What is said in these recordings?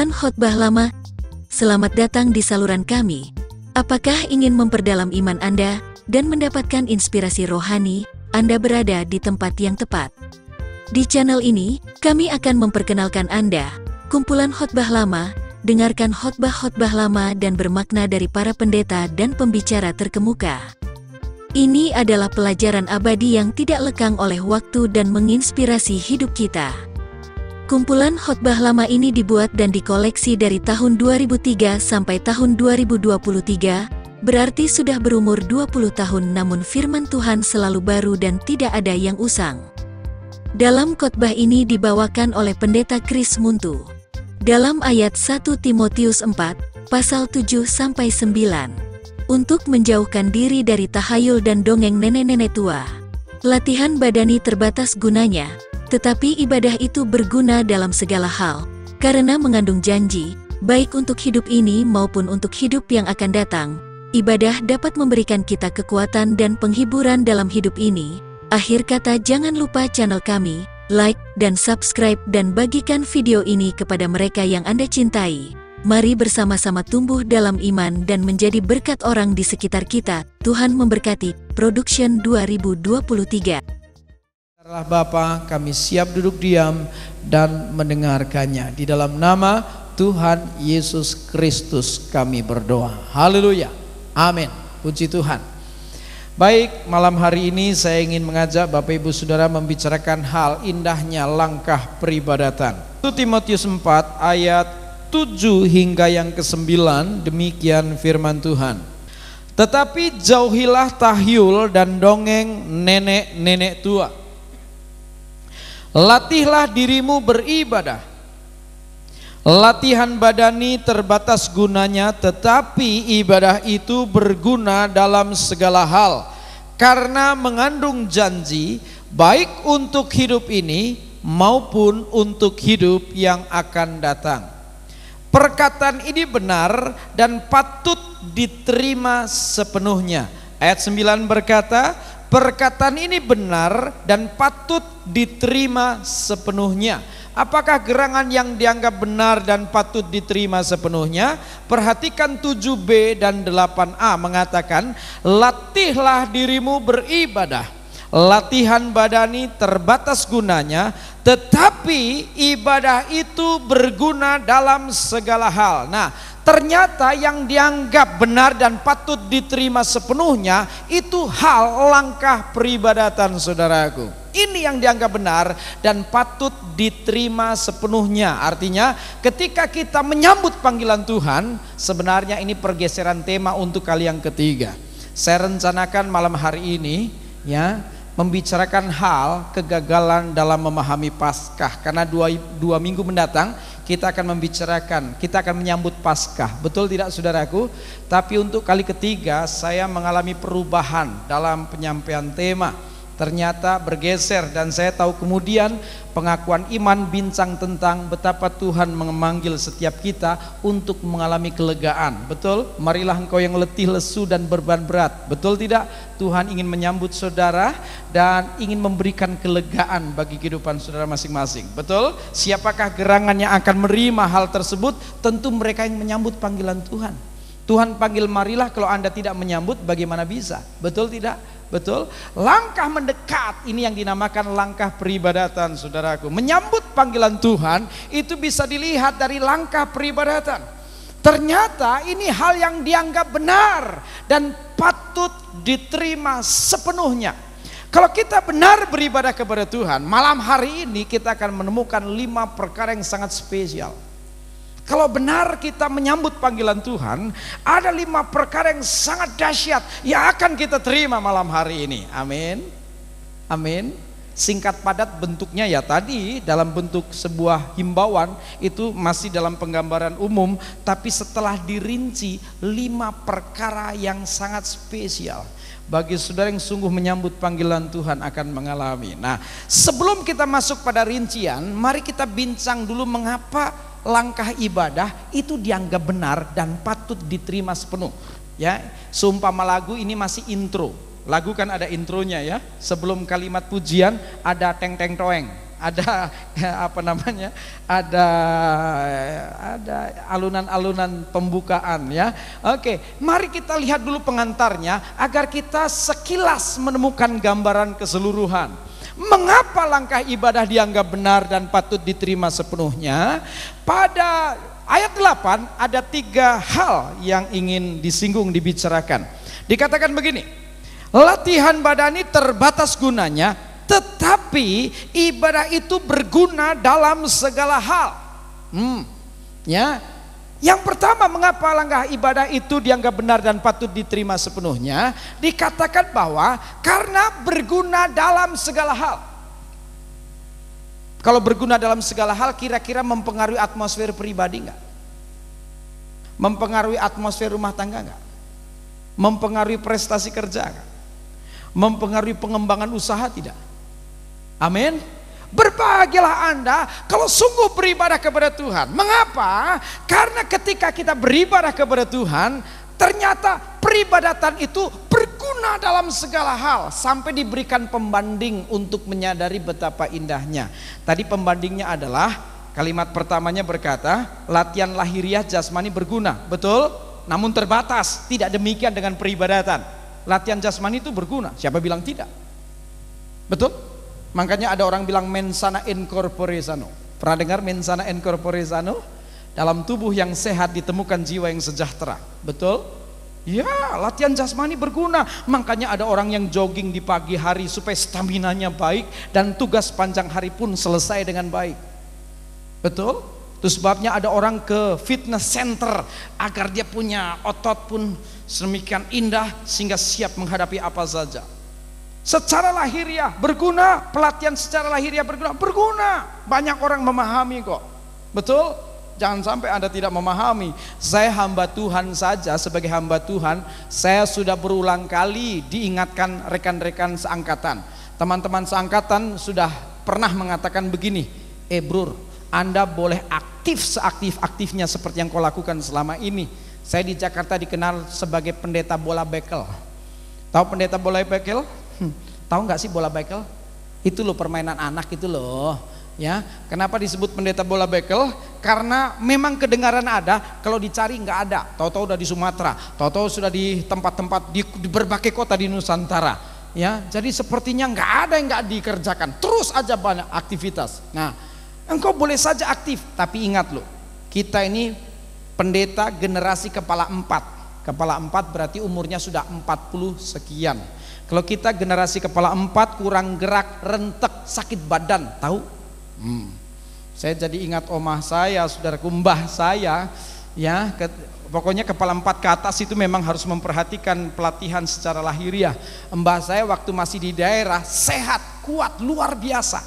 Kumpulan khotbah lama. Selamat datang di saluran kami. Apakah ingin memperdalam iman Anda dan mendapatkan inspirasi rohani? Anda berada di tempat yang tepat. Di channel ini, kami akan memperkenalkan Anda kumpulan khotbah lama. Dengarkan khotbah-khotbah lama dan bermakna dari para pendeta dan pembicara terkemuka. Ini adalah pelajaran abadi yang tidak lekang oleh waktu dan menginspirasi hidup kita. Kumpulan khotbah lama ini dibuat dan dikoleksi dari tahun 2003 sampai tahun 2023, berarti sudah berumur 20 tahun namun firman Tuhan selalu baru dan tidak ada yang usang. Dalam khotbah ini dibawakan oleh Pendeta Chris Muntu. Dalam ayat 1 Timotius 4, pasal 7-9, untuk menjauhkan diri dari tahayul dan dongeng nenek-nenek tua. Latihan badani terbatas gunanya, tetapi ibadah itu berguna dalam segala hal, karena mengandung janji, baik untuk hidup ini maupun untuk hidup yang akan datang. Ibadah dapat memberikan kita kekuatan dan penghiburan dalam hidup ini. Akhir kata, jangan lupa channel kami, like dan subscribe dan bagikan video ini kepada mereka yang Anda cintai. Mari bersama-sama tumbuh dalam iman dan menjadi berkat orang di sekitar kita. Tuhan memberkati. Production 2023. Allah Bapa, kami siap duduk diam dan mendengarkannya. Di dalam nama Tuhan Yesus Kristus kami berdoa. Haleluya. Amin. Puji Tuhan. Baik, malam hari ini saya ingin mengajak Bapak Ibu Saudara membicarakan hal indahnya langkah peribadatan. 1 Timotius 4 ayat 7 hingga yang ke-9, demikian firman Tuhan. Tetapi jauhilah tahyul dan dongeng nenek-nenek tua. Latihlah dirimu beribadah. Latihan badani terbatas gunanya, tetapi ibadah itu berguna dalam segala hal, karena mengandung janji, baik untuk hidup ini maupun untuk hidup yang akan datang. Perkataan ini benar dan patut diterima sepenuhnya. Ayat 9 berkata, perkataan ini benar dan patut diterima sepenuhnya. Apakah gerangan yang dianggap benar dan patut diterima sepenuhnya? Perhatikan 7b dan 8a mengatakan, latihlah dirimu beribadah. Latihan badani terbatas gunanya, tetapi ibadah itu berguna dalam segala hal. Nah, ternyata yang dianggap benar dan patut diterima sepenuhnya itu hal langkah peribadatan, saudaraku. Ini yang dianggap benar dan patut diterima sepenuhnya. Artinya ketika kita menyambut panggilan Tuhan, sebenarnya ini pergeseran tema untuk kali yang ketiga. Saya rencanakan malam hari ini ya membicarakan hal kegagalan dalam memahami Paskah, karena dua minggu mendatang kita akan menyambut Paskah. Betul tidak saudaraku? Tapi untuk kali ketiga saya mengalami perubahan dalam penyampaian tema. Ternyata bergeser, dan saya tahu kemudian pengakuan iman bincang tentang betapa Tuhan memanggil setiap kita untuk mengalami kelegaan. Betul? Marilah engkau yang letih, lesu dan beban berat. Betul tidak? Tuhan ingin menyambut saudara dan ingin memberikan kelegaan bagi kehidupan saudara masing-masing. Betul? Siapakah gerangan yang akan menerima hal tersebut? Tentu mereka yang menyambut panggilan Tuhan. Tuhan panggil marilah, kalau Anda tidak menyambut bagaimana bisa? Betul tidak? Betul? Langkah mendekat ini yang dinamakan langkah peribadatan, saudaraku. Menyambut panggilan Tuhan itu bisa dilihat dari langkah peribadatan. Ternyata ini hal yang dianggap benar dan patut diterima sepenuhnya. Kalau kita benar beribadah kepada Tuhan, malam hari ini kita akan menemukan 5 perkara yang sangat spesial. Kalau benar kita menyambut panggilan Tuhan, ada 5 perkara yang sangat dahsyat yang akan kita terima malam hari ini. Amin. Amin. Singkat padat bentuknya ya tadi dalam bentuk sebuah himbauan, itu masih dalam penggambaran umum, tapi setelah dirinci 5 perkara yang sangat spesial. Bagi saudara yang sungguh menyambut panggilan Tuhan akan mengalami. Nah, sebelum kita masuk pada rincian, mari kita bincang dulu mengapa langkah ibadah itu dianggap benar dan patut diterima sepenuh. Ya, seumpama lagu ini masih intro. Lagu kan ada intronya ya. Sebelum kalimat pujian ada teng teng toeng. ada apa namanya, ada alunan-alunan pembukaan ya. Oke, mari kita lihat dulu pengantarnya agar kita sekilas menemukan gambaran keseluruhan. Mengapa langkah ibadah dianggap benar dan patut diterima sepenuhnya? Pada ayat 8 ada 3 hal yang ingin disinggung, dibicarakan. Dikatakan begini, latihan badani terbatas gunanya, tetapi ibadah itu berguna dalam segala hal. Ya. Yang pertama, mengapa langkah ibadah itu dianggap benar dan patut diterima sepenuhnya? Dikatakan bahwa karena berguna dalam segala hal. Kalau berguna dalam segala hal, kira-kira mempengaruhi atmosfer pribadi enggak? Mempengaruhi atmosfer rumah tangga enggak? Mempengaruhi prestasi kerja enggak? Mempengaruhi pengembangan usaha tidak? Amin. Berbahagialah Anda kalau sungguh beribadah kepada Tuhan. Mengapa? Karena ketika kita beribadah kepada Tuhan, ternyata peribadatan itu berguna dalam segala hal, sampai diberikan pembanding untuk menyadari betapa indahnya. Tadi pembandingnya adalah kalimat pertamanya berkata, latihan lahiriah jasmani berguna, betul? Namun terbatas. Tidak demikian dengan peribadatan. Latihan jasmani itu berguna, siapa bilang tidak? Betul? Makanya ada orang bilang mensana in corpore sano. Pernah dengar mensana in corpore sano? Dalam tubuh yang sehat ditemukan jiwa yang sejahtera. Betul? Ya, latihan jasmani berguna. Makanya ada orang yang jogging di pagi hari supaya staminanya baik dan tugas panjang hari pun selesai dengan baik. Betul? Itu sebabnya ada orang ke fitness center agar dia punya otot pun sedemikian indah sehingga siap menghadapi apa saja. Secara lahiriah berguna, pelatihan secara lahiriah berguna. Banyak orang memahami kok. Betul? Jangan sampai Anda tidak memahami. Saya hamba Tuhan saja, sebagai hamba Tuhan, saya sudah berulang kali diingatkan rekan-rekan seangkatan. Teman-teman seangkatan sudah pernah mengatakan begini, Brur, Anda boleh aktif seaktif-aktifnya seperti yang kau lakukan selama ini. Saya di Jakarta dikenal sebagai pendeta bola bekel. Tahu pendeta bola bekel? Tahu nggak sih bola bekel? Itu loh permainan anak itu loh. Ya, kenapa disebut pendeta bola bekel? Karena memang kedengaran ada, kalau dicari nggak ada. Tahu-tahu udah di Sumatera, tahu-tahu sudah di tempat-tempat di berbagai kota di Nusantara. Ya, jadi sepertinya nggak ada yang nggak dikerjakan. Terus aja banyak aktivitas. Nah, engkau boleh saja aktif, tapi ingat loh, kita ini pendeta generasi kepala 4. Kepala 4 berarti umurnya sudah 40 sekian. Kalau kita generasi kepala 4 kurang gerak, rentek, sakit badan, tahu? Saya jadi ingat omah saya, saudaraku, mbah saya, ya, pokoknya kepala 4 ke atas itu memang harus memperhatikan pelatihan secara lahiriah. Mbah saya waktu masih di daerah sehat, kuat, luar biasa.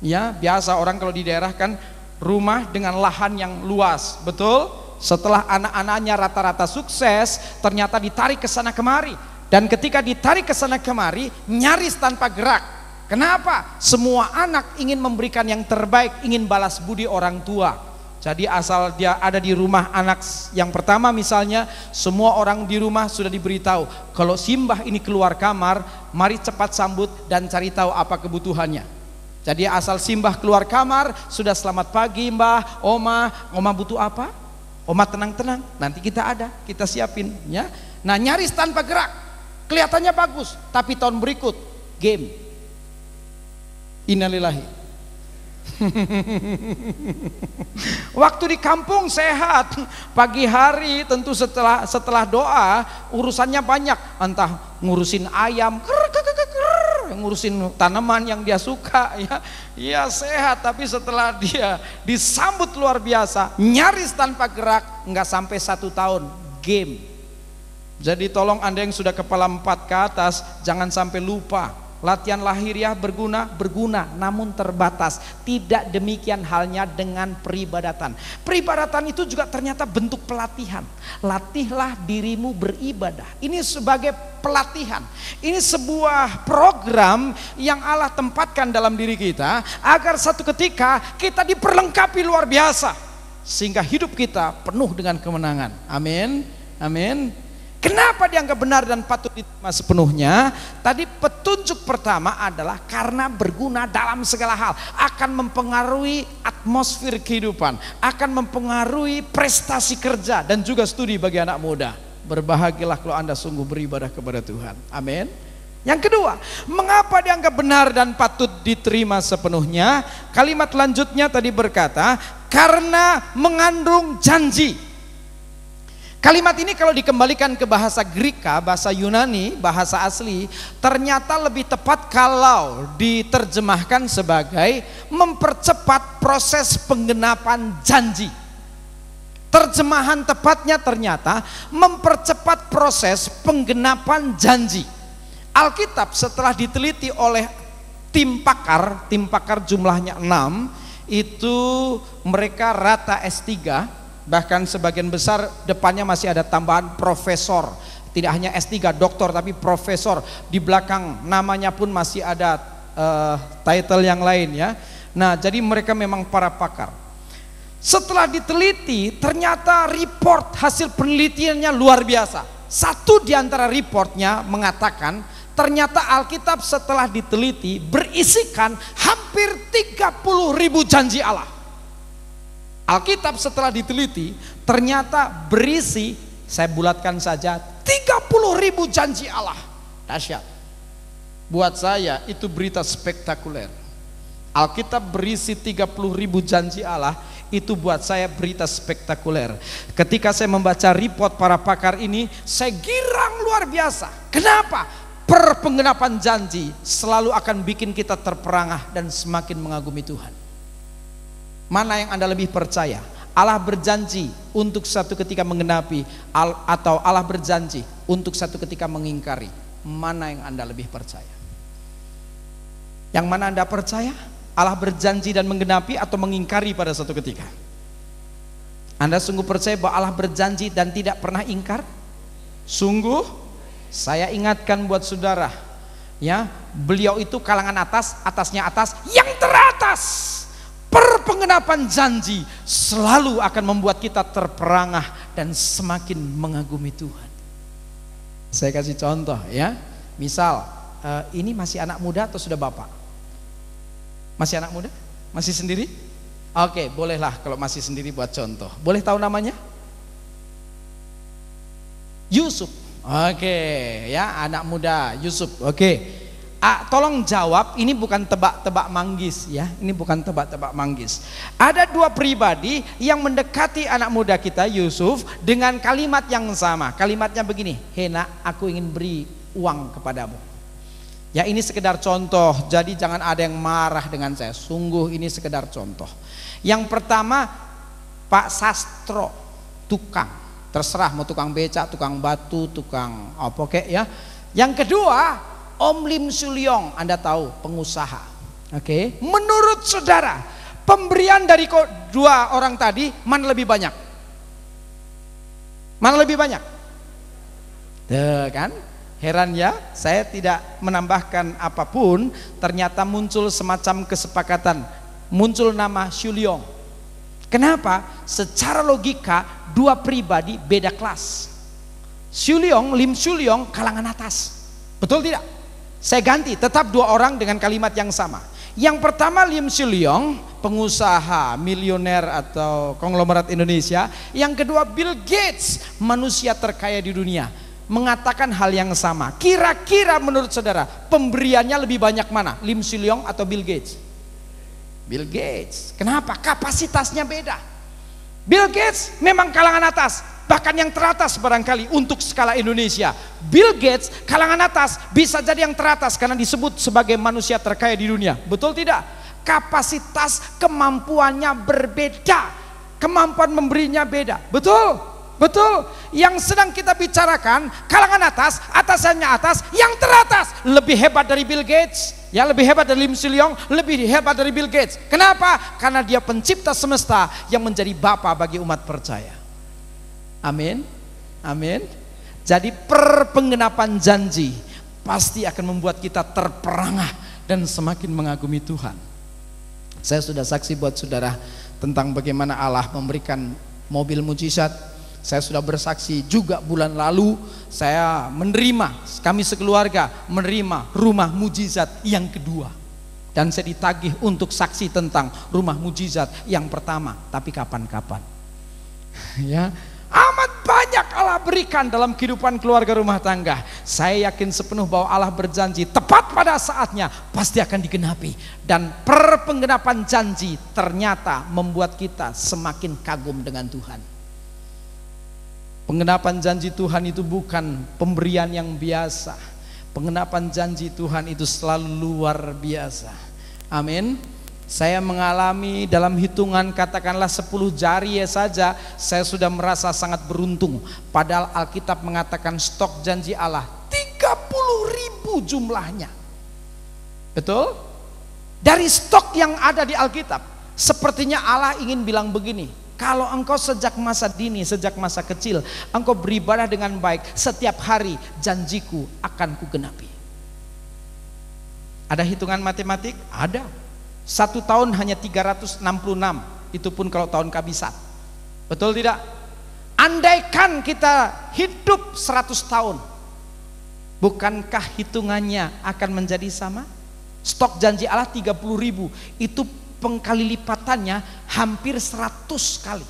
Ya, biasa orang kalau di daerah kan rumah dengan lahan yang luas, betul? Setelah anak-anaknya rata-rata sukses, ternyata ditarik ke sana kemari. Dan ketika ditarik ke sana kemari, nyaris tanpa gerak. Kenapa? Semua anak ingin memberikan yang terbaik, ingin balas budi orang tua. Jadi asal dia ada di rumah anak yang pertama misalnya, semua orang di rumah sudah diberitahu, kalau Simbah ini keluar kamar, mari cepat sambut dan cari tahu apa kebutuhannya. Jadi asal Simbah keluar kamar, sudah selamat pagi Mbah, Oma butuh apa? Oma tenang-tenang, nanti kita ada, kita siapin ya. Nah, nyaris tanpa gerak. Kelihatannya bagus, tapi tahun berikut game. Innalillahi. Waktu di kampung sehat, pagi hari tentu setelah doa urusannya banyak, entah ngurusin ayam, ngurusin tanaman yang dia suka, ya sehat, tapi setelah dia disambut luar biasa, nyaris tanpa gerak, nggak sampai 1 tahun game. Jadi tolong Anda yang sudah kepala 4 ke atas, jangan sampai lupa, latihan lahiriah berguna, namun terbatas. Tidak demikian halnya dengan peribadatan. Peribadatan itu juga ternyata bentuk pelatihan. Latihlah dirimu beribadah. Ini sebagai pelatihan. Ini sebuah program yang Allah tempatkan dalam diri kita, agar satu ketika kita diperlengkapi luar biasa, sehingga hidup kita penuh dengan kemenangan. Amin, amin. Kenapa dianggap benar dan patut diterima sepenuhnya? Tadi petunjuk pertama adalah karena berguna dalam segala hal, akan mempengaruhi atmosfer kehidupan, akan mempengaruhi prestasi kerja dan juga studi bagi anak muda. Berbahagialah kalau Anda sungguh beribadah kepada Tuhan. Amin. Yang kedua, mengapa dianggap benar dan patut diterima sepenuhnya? Kalimat lanjutnya tadi berkata, karena mengandung janji. Kalimat ini kalau dikembalikan ke bahasa Greka, bahasa Yunani, bahasa asli, ternyata lebih tepat kalau diterjemahkan sebagai mempercepat proses penggenapan janji. Terjemahan tepatnya ternyata mempercepat proses penggenapan janji. Alkitab setelah diteliti oleh tim pakar jumlahnya 6, itu mereka rata S3, bahkan sebagian besar depannya masih ada tambahan profesor, tidak hanya S3 doktor tapi profesor, di belakang namanya pun masih ada title yang lain ya. Nah, jadi mereka memang para pakar. Setelah diteliti ternyata report hasil penelitiannya luar biasa. Satu di antara reportnya mengatakan ternyata Alkitab setelah diteliti berisikan hampir 30.000 janji Allah. Alkitab setelah diteliti ternyata berisi, saya bulatkan saja, 30.000 janji Allah. Dahsyat. Buat saya itu berita spektakuler. Alkitab berisi 30.000 janji Allah, itu buat saya berita spektakuler. Ketika saya membaca report para pakar ini, saya girang luar biasa. Kenapa? Penggenapan janji selalu akan bikin kita terperangah dan semakin mengagumi Tuhan. Mana yang Anda lebih percaya? Allah berjanji untuk satu ketika menggenapi, atau Allah berjanji untuk satu ketika mengingkari? Mana yang Anda lebih percaya? Yang mana Anda percaya? Allah berjanji dan menggenapi atau mengingkari pada satu ketika? Anda sungguh percaya bahwa Allah berjanji dan tidak pernah ingkar? Sungguh? Saya ingatkan buat saudara, ya, beliau itu kalangan atas, atasnya atas, yang teratas. Penggenapan janji selalu akan membuat kita terperangah dan semakin mengagumi Tuhan. Saya kasih contoh ya, misal ini masih anak muda atau sudah bapak? Masih anak muda? Masih sendiri? Oke, bolehlah kalau masih sendiri buat contoh. Boleh tahu namanya? Yusuf. Oke, ya, anak muda Yusuf. Oke. Tolong jawab, ini bukan tebak-tebak manggis ya, ini bukan tebak-tebak manggis. Ada dua pribadi yang mendekati anak muda kita Yusuf dengan kalimat yang sama. Kalimatnya begini, "Hena, aku ingin beri uang kepadamu." Ya, ini sekedar contoh, jadi jangan ada yang marah dengan saya. Sungguh ini sekedar contoh. Yang pertama, Pak Sastro, tukang, terserah mau tukang beca, tukang batu, tukang apa kek ya. Yang kedua, Om Lim Sulyong, Anda tahu, pengusaha. Oke. Menurut saudara, pemberian dari dua orang tadi mana lebih banyak? Mana lebih banyak? Tuh kan? Heran ya, saya tidak menambahkan apapun, ternyata muncul semacam kesepakatan. Muncul nama Sulyong. Kenapa? Secara logika dua pribadi beda kelas. Sulyong, Lim Sulyong kalangan atas. Betul tidak? Saya ganti, tetap dua orang dengan kalimat yang sama. Yang pertama Lim Sulyong, pengusaha milioner atau konglomerat Indonesia. Yang kedua Bill Gates, manusia terkaya di dunia, mengatakan hal yang sama. Kira-kira menurut saudara pemberiannya lebih banyak mana? Lim Sulyong atau Bill Gates? Bill Gates. Kenapa? Kapasitasnya beda. Bill Gates memang kalangan atas, bahkan yang teratas barangkali untuk skala Indonesia. Bill Gates kalangan atas, bisa jadi yang teratas karena disebut sebagai manusia terkaya di dunia. Betul tidak? Kapasitas kemampuannya berbeda, kemampuan memberinya beda. Betul? Betul. Yang sedang kita bicarakan kalangan atas, atasannya atas, yang teratas lebih hebat dari Bill Gates. Ya, lebih hebat dari Lim Sulyong, lebih hebat dari Bill Gates. Kenapa? Karena dia pencipta semesta yang menjadi bapa bagi umat percaya. Amin. Amin. Jadi penggenapan janji pasti akan membuat kita terperangah dan semakin mengagumi Tuhan. Saya sudah saksi buat saudara tentang bagaimana Allah memberikan mobil mujizat, Saya sudah bersaksi juga bulan lalu, saya kami sekeluarga menerima rumah mujizat yang kedua. Dan saya ditagih untuk saksi tentang rumah mujizat yang pertama, tapi kapan-kapan. Ya, amat banyak Allah berikan dalam kehidupan keluarga rumah tangga. Saya yakin sepenuh bahwa Allah berjanji tepat pada saatnya pasti akan digenapi. Dan penggenapan janji ternyata membuat kita semakin kagum dengan Tuhan. Penggenapan janji Tuhan itu bukan pemberian yang biasa. Penggenapan janji Tuhan itu selalu luar biasa. Amin. Saya mengalami dalam hitungan katakanlah 10 jari saja, saya sudah merasa sangat beruntung. Padahal Alkitab mengatakan stok janji Allah 30.000 jumlahnya. Betul? Dari stok yang ada di Alkitab, sepertinya Allah ingin bilang begini, kalau engkau sejak masa dini, sejak masa kecil, engkau beribadah dengan baik, setiap hari janjiku akan kugenapi. Ada hitungan matematik? Ada. 1 tahun hanya 366, itu pun kalau tahun kabisat. Betul tidak? Andaikan kita hidup 100 tahun, bukankah hitungannya akan menjadi sama? Stok janji Allah 30.000, itu pengkali lipatannya hampir 100 kali.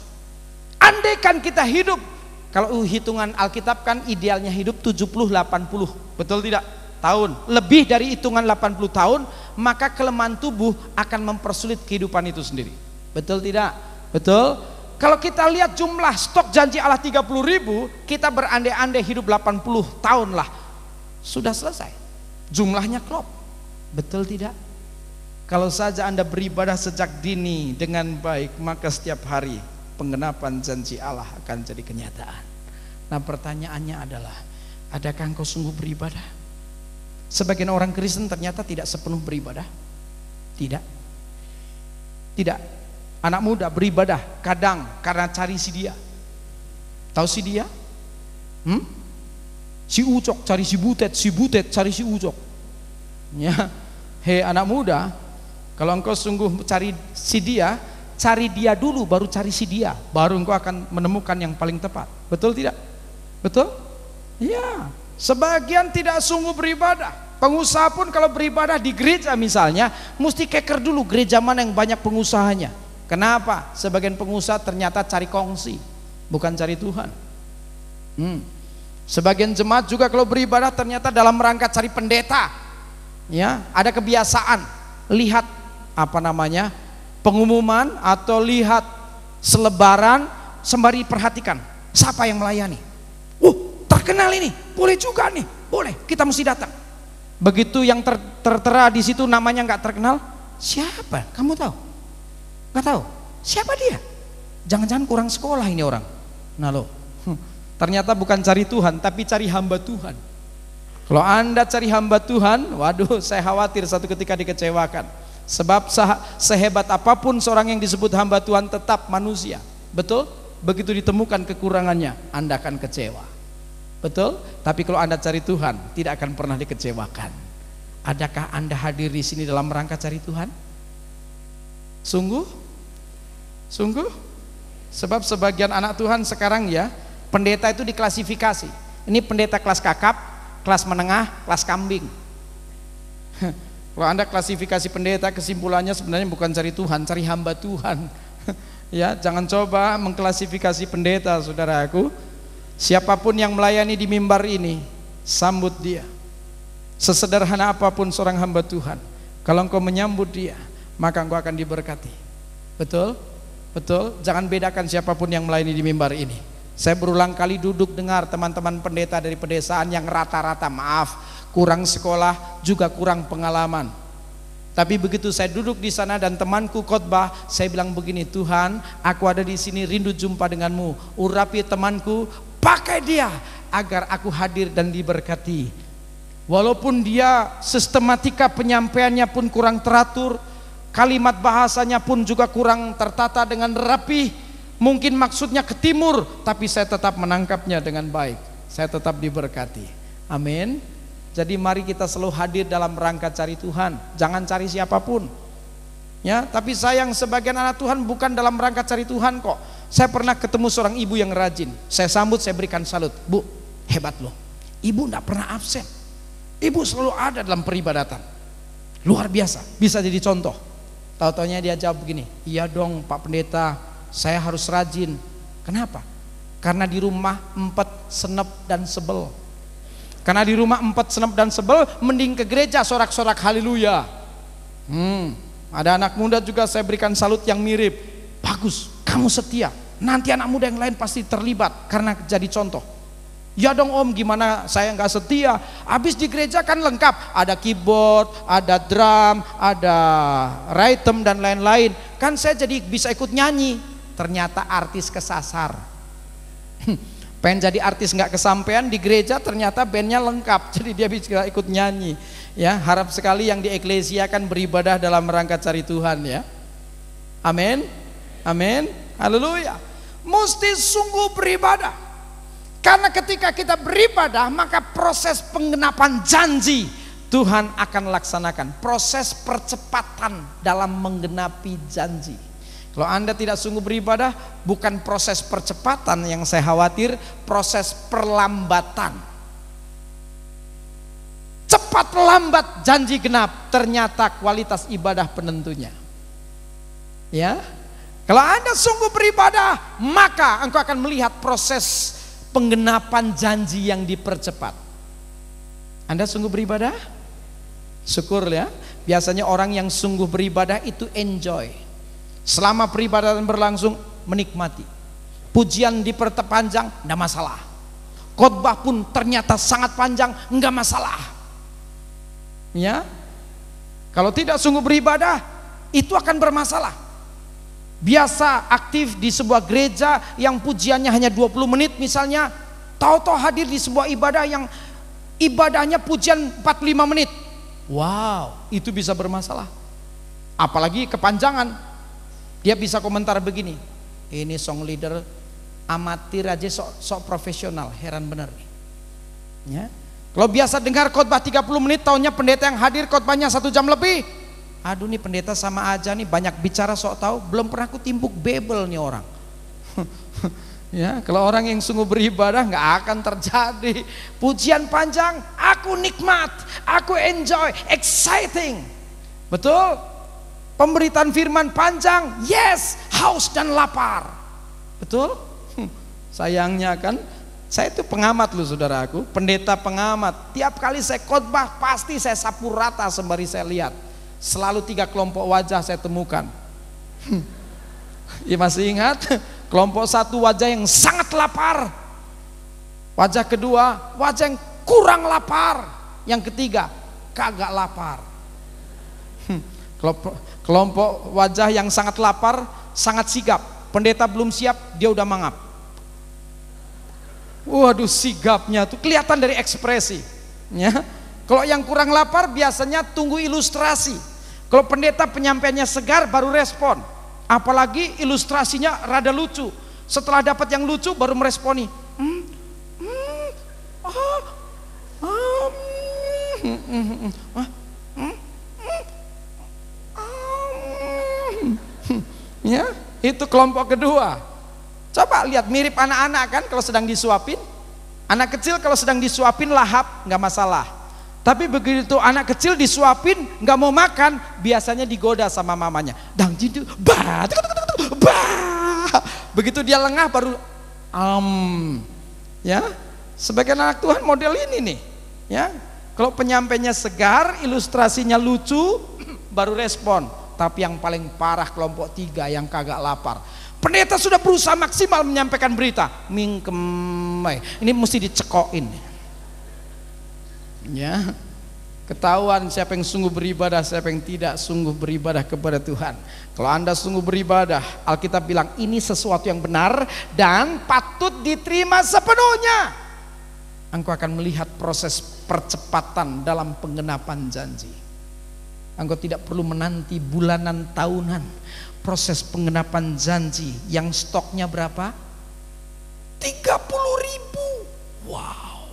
Andaikan kita hidup, kalau hitungan Alkitab kan idealnya hidup 70-80, betul tidak? Tahun, lebih dari hitungan 80 tahun, maka kelemahan tubuh akan mempersulit kehidupan itu sendiri. Betul tidak? Betul? Kalau kita lihat jumlah stok janji Allah 30.000, kita berandai-andai hidup 80 tahun lah, sudah selesai. Jumlahnya klop. Betul tidak? Kalau saja Anda beribadah sejak dini dengan baik, maka setiap hari penggenapan janji Allah akan jadi kenyataan. Nah, pertanyaannya adalah, adakah engkau sungguh beribadah? Sebagian orang Kristen ternyata tidak sepenuh beribadah. Tidak. Tidak. Anak muda beribadah kadang karena cari si dia. Tahu si dia? Si Ucok cari si Butet cari si Ucok. Ya. Hei anak muda, kalau engkau sungguh cari si dia, cari dia dulu baru cari si dia, baru engkau akan menemukan yang paling tepat. Betul tidak? Betul? Ya. Sebagian tidak sungguh beribadah. Pengusaha pun kalau beribadah di gereja misalnya, mesti keker dulu gereja mana yang banyak pengusahanya. Kenapa? Sebagian pengusaha ternyata cari kongsi, bukan cari Tuhan. Sebagian jemaat juga kalau beribadah ternyata dalam rangka cari pendeta. Ya, ada kebiasaan lihat pengumuman atau lihat selebaran sembari perhatikan siapa yang melayani. Terkenal ini, boleh juga nih, boleh, kita mesti datang. Begitu yang tertera di situ namanya nggak terkenal, siapa? Kamu tahu? Nggak tahu? Siapa dia? Jangan-jangan kurang sekolah ini orang. Nah loh, ternyata bukan cari Tuhan, tapi cari hamba Tuhan. Kalau Anda cari hamba Tuhan, waduh, saya khawatir satu ketika dikecewakan. Sebab sehebat apapun seorang yang disebut hamba Tuhan tetap manusia. Betul? Begitu ditemukan kekurangannya, Anda akan kecewa. Betul? Tapi kalau Anda cari Tuhan, tidak akan pernah dikecewakan. Adakah Anda hadir di sini dalam rangka cari Tuhan? Sungguh? Sungguh? Sebab sebagian anak Tuhan sekarang ya, pendeta itu diklasifikasi. Ini pendeta kelas kakap, kelas menengah, kelas kambing. Kalau Anda klasifikasi pendeta, kesimpulannya sebenarnya bukan cari Tuhan, cari hamba Tuhan. Ya, jangan coba mengklasifikasi pendeta, saudaraku. Siapapun yang melayani di mimbar ini, sambut dia. Sesederhana apapun seorang hamba Tuhan, kalau engkau menyambut dia, maka engkau akan diberkati. Betul? Betul? Jangan bedakan siapapun yang melayani di mimbar ini. Saya berulang kali duduk dengar teman-teman pendeta dari pedesaan yang rata-rata, kurang sekolah, juga kurang pengalaman. Tapi begitu saya duduk di sana dan temanku khotbah, saya bilang begini, Tuhan, aku ada di sini rindu jumpa denganmu. Urapi temanku, pakai dia agar aku hadir dan diberkati. Walaupun dia sistematika penyampaiannya pun kurang teratur, kalimat bahasanya pun juga kurang tertata dengan rapi, mungkin maksudnya ke timur, tapi saya tetap menangkapnya dengan baik. Saya tetap diberkati. Amin. Jadi mari kita selalu hadir dalam rangka cari Tuhan, jangan cari siapapun. Ya, tapi sayang sebagian anak Tuhan bukan dalam rangka cari Tuhan kok. Saya pernah ketemu seorang ibu yang rajin. Saya sambut, saya berikan salut. Bu, hebat loh. Ibu tidak pernah absen. Ibu selalu ada dalam peribadatan. Luar biasa, bisa jadi contoh. Tahu-taunya dia jawab begini, iya dong Pak Pendeta, saya harus rajin. Kenapa? Karena di rumah empet, senep, dan sebel. Karena di rumah empet, senep, dan sebel, mending ke gereja sorak-sorak haleluya. Ada anak muda juga saya berikan salut yang mirip. Bagus, kamu setia. Nanti anak muda yang lain pasti terlibat karena jadi contoh. Ya dong om, gimana saya nggak setia? Habis di gereja kan lengkap, ada keyboard, ada drum, ada rhythm dan lain-lain. Kan saya jadi bisa ikut nyanyi. Ternyata artis kesasar. Pengen jadi artis nggak kesampean di gereja, ternyata bandnya lengkap, jadi dia bisa ikut nyanyi. Ya, harap sekali yang di eklesia kan beribadah dalam rangka cari Tuhan ya. Amin, amin, haleluya. Mesti sungguh beribadah. Karena ketika kita beribadah, maka proses penggenapan janji Tuhan akan laksanakan. Proses percepatan dalam menggenapi janji. Kalau Anda tidak sungguh beribadah, bukan proses percepatan yang saya khawatir, proses perlambatan. Cepat lambat janji genap, ternyata kualitas ibadah penentunya. Ya. Kalau Anda sungguh beribadah, maka engkau akan melihat proses penggenapan janji yang dipercepat. Anda sungguh beribadah? Syukur ya. Biasanya orang yang sungguh beribadah itu enjoy. Selama peribadatan berlangsung menikmati. Pujian diperpanjang enggak masalah. Khotbah pun ternyata sangat panjang enggak masalah. Ya. Kalau tidak sungguh beribadah, itu akan bermasalah. Biasa aktif di sebuah gereja yang pujiannya hanya 20 menit misalnya, tahu-tahu hadir di sebuah ibadah yang ibadahnya pujian 45 menit. Wow, itu bisa bermasalah. Apalagi kepanjangan. Dia bisa komentar begini, ini song leader amatir aja sok profesional, heran bener nih. Ya. Kalau biasa dengar khotbah 30 menit, taunya pendeta yang hadir khotbahnya 1 jam lebih. Aduh nih pendeta sama aja nih, banyak bicara sok tahu, belum pernah aku timbuk bebel nih orang. Ya, kalau orang yang sungguh beribadah nggak akan terjadi. Pujian panjang, aku nikmat, aku enjoy, exciting. Betul? Pemberitaan firman panjang, yes, haus dan lapar. Betul? Sayangnya kan, saya itu pengamat loh saudaraku, pendeta pengamat. Tiap kali saya khotbah pasti saya sapu rata sembari saya lihat. Selalu 3 kelompok wajah saya temukan. Ya masih ingat? Kelompok 1 wajah yang sangat lapar. Wajah kedua wajah yang kurang lapar. Yang ketiga kagak lapar. Kelompok wajah yang sangat lapar, sangat sigap. Pendeta belum siap, dia udah mangap. Waduh, sigapnya tuh kelihatan dari ekspresi. Ya. Kalau yang kurang lapar biasanya tunggu ilustrasi. Kalau pendeta penyampaiannya segar baru respon. Apalagi ilustrasinya rada lucu. Setelah dapat yang lucu baru meresponi. Ya, itu kelompok kedua. Coba lihat, mirip anak-anak kan kalau sedang disuapin. Anak kecil kalau sedang disuapin lahap nggak masalah. Tapi begitu anak kecil disuapin nggak mau makan, biasanya digoda sama mamanya. Dang jidu, bah, bah. Begitu dia lengah baru ya. Sebagian anak Tuhan model ini nih, ya. Kalau penyampainya segar, ilustrasinya lucu, baru respon. Tapi yang paling parah kelompok 3 yang kagak lapar. Pendeta sudah berusaha maksimal menyampaikan berita, mingkem, ini mesti dicekokin. Ya, ketahuan siapa yang sungguh beribadah, siapa yang tidak sungguh beribadah kepada Tuhan. Kalau Anda sungguh beribadah, Alkitab bilang ini sesuatu yang benar dan patut diterima sepenuhnya. Engkau akan melihat proses percepatan dalam penggenapan janji. Engkau tidak perlu menanti bulanan, tahunan. Proses penggenapan janji yang stoknya berapa? 30.000. Wow.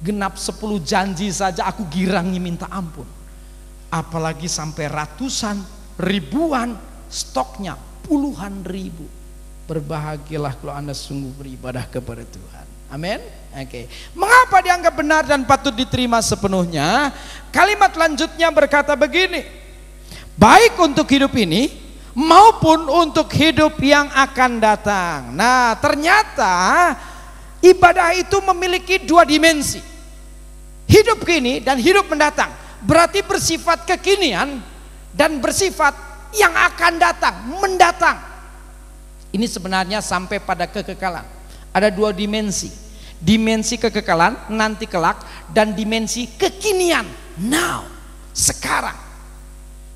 Genap 10 janji saja aku girangi minta ampun. Apalagi sampai ratusan, ribuan, stoknya puluhan ribu. Berbahagialah kalau Anda sungguh beribadah kepada Tuhan. Amin. Oke. Mengapa dianggap benar dan patut diterima sepenuhnya? Kalimat lanjutnya berkata begini, baik untuk hidup ini maupun untuk hidup yang akan datang. Nah, ternyata ibadah itu memiliki dua dimensi, hidup kini dan hidup mendatang. Berarti bersifat kekinian dan bersifat yang akan datang, mendatang. Ini sebenarnya sampai pada kekekalan. Ada dua dimensi, dimensi kekekalan nanti kelak, dan dimensi kekinian now, sekarang.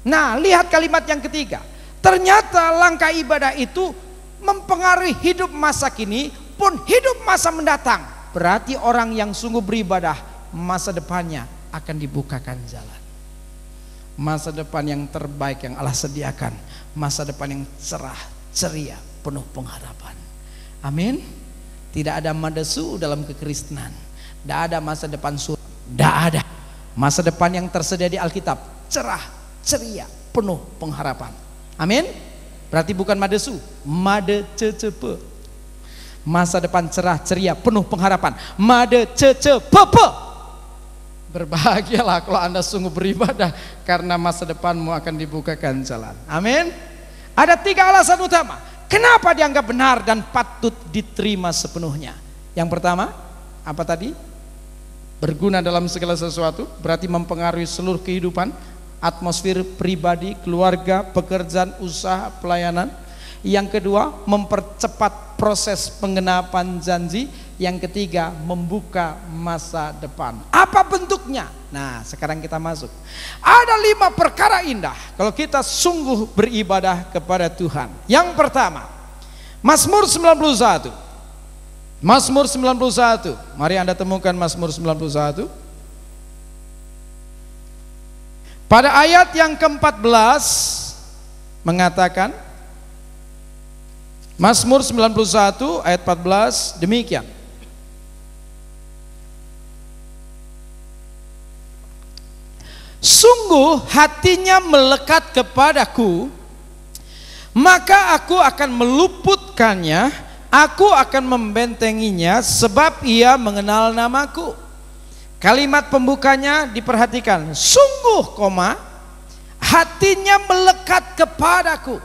Nah, lihat kalimat yang ketiga, ternyata langkah ibadah itu mempengaruhi hidup masa kini pun hidup masa mendatang. Berarti orang yang sungguh beribadah, masa depannya akan dibukakan jalan. Masa depan yang terbaik yang Allah sediakan, masa depan yang cerah, ceria, penuh pengharapan. Amin. Tidak ada madesu dalam kekristenan. Tidak ada masa depan suram. Tidak ada. Masa depan yang tersedia di Alkitab cerah, ceria, penuh pengharapan. Amin. Berarti bukan madesu, made cecepe. Masa depan cerah, ceria, penuh pengharapan. Made cecepe. Berbahagialah kalau Anda sungguh beribadah, karena masa depanmu akan dibukakan jalan. Amin. Ada 3 alasan utama kenapa dianggap benar dan patut diterima sepenuhnya. Yang pertama, apa tadi? Berguna dalam segala sesuatu, berarti mempengaruhi seluruh kehidupan, atmosfer pribadi, keluarga, pekerjaan, usaha, pelayanan. Yang kedua, mempercepat proses penggenapan janji. Yang ketiga, membuka masa depan. Apa bentuknya? Nah, sekarang kita masuk. Ada 5 perkara indah kalau kita sungguh beribadah kepada Tuhan. Yang pertama, Mazmur 91. Mazmur 91. Mari Anda temukan Mazmur 91. Pada ayat yang ke-14 mengatakan, Mazmur 91 ayat 14 demikian. Sungguh hatinya melekat kepadaku, maka aku akan meluputkannya, aku akan membentenginya, sebab ia mengenal namaku. Kalimat pembukanya diperhatikan, sungguh, hatinya melekat kepadaku.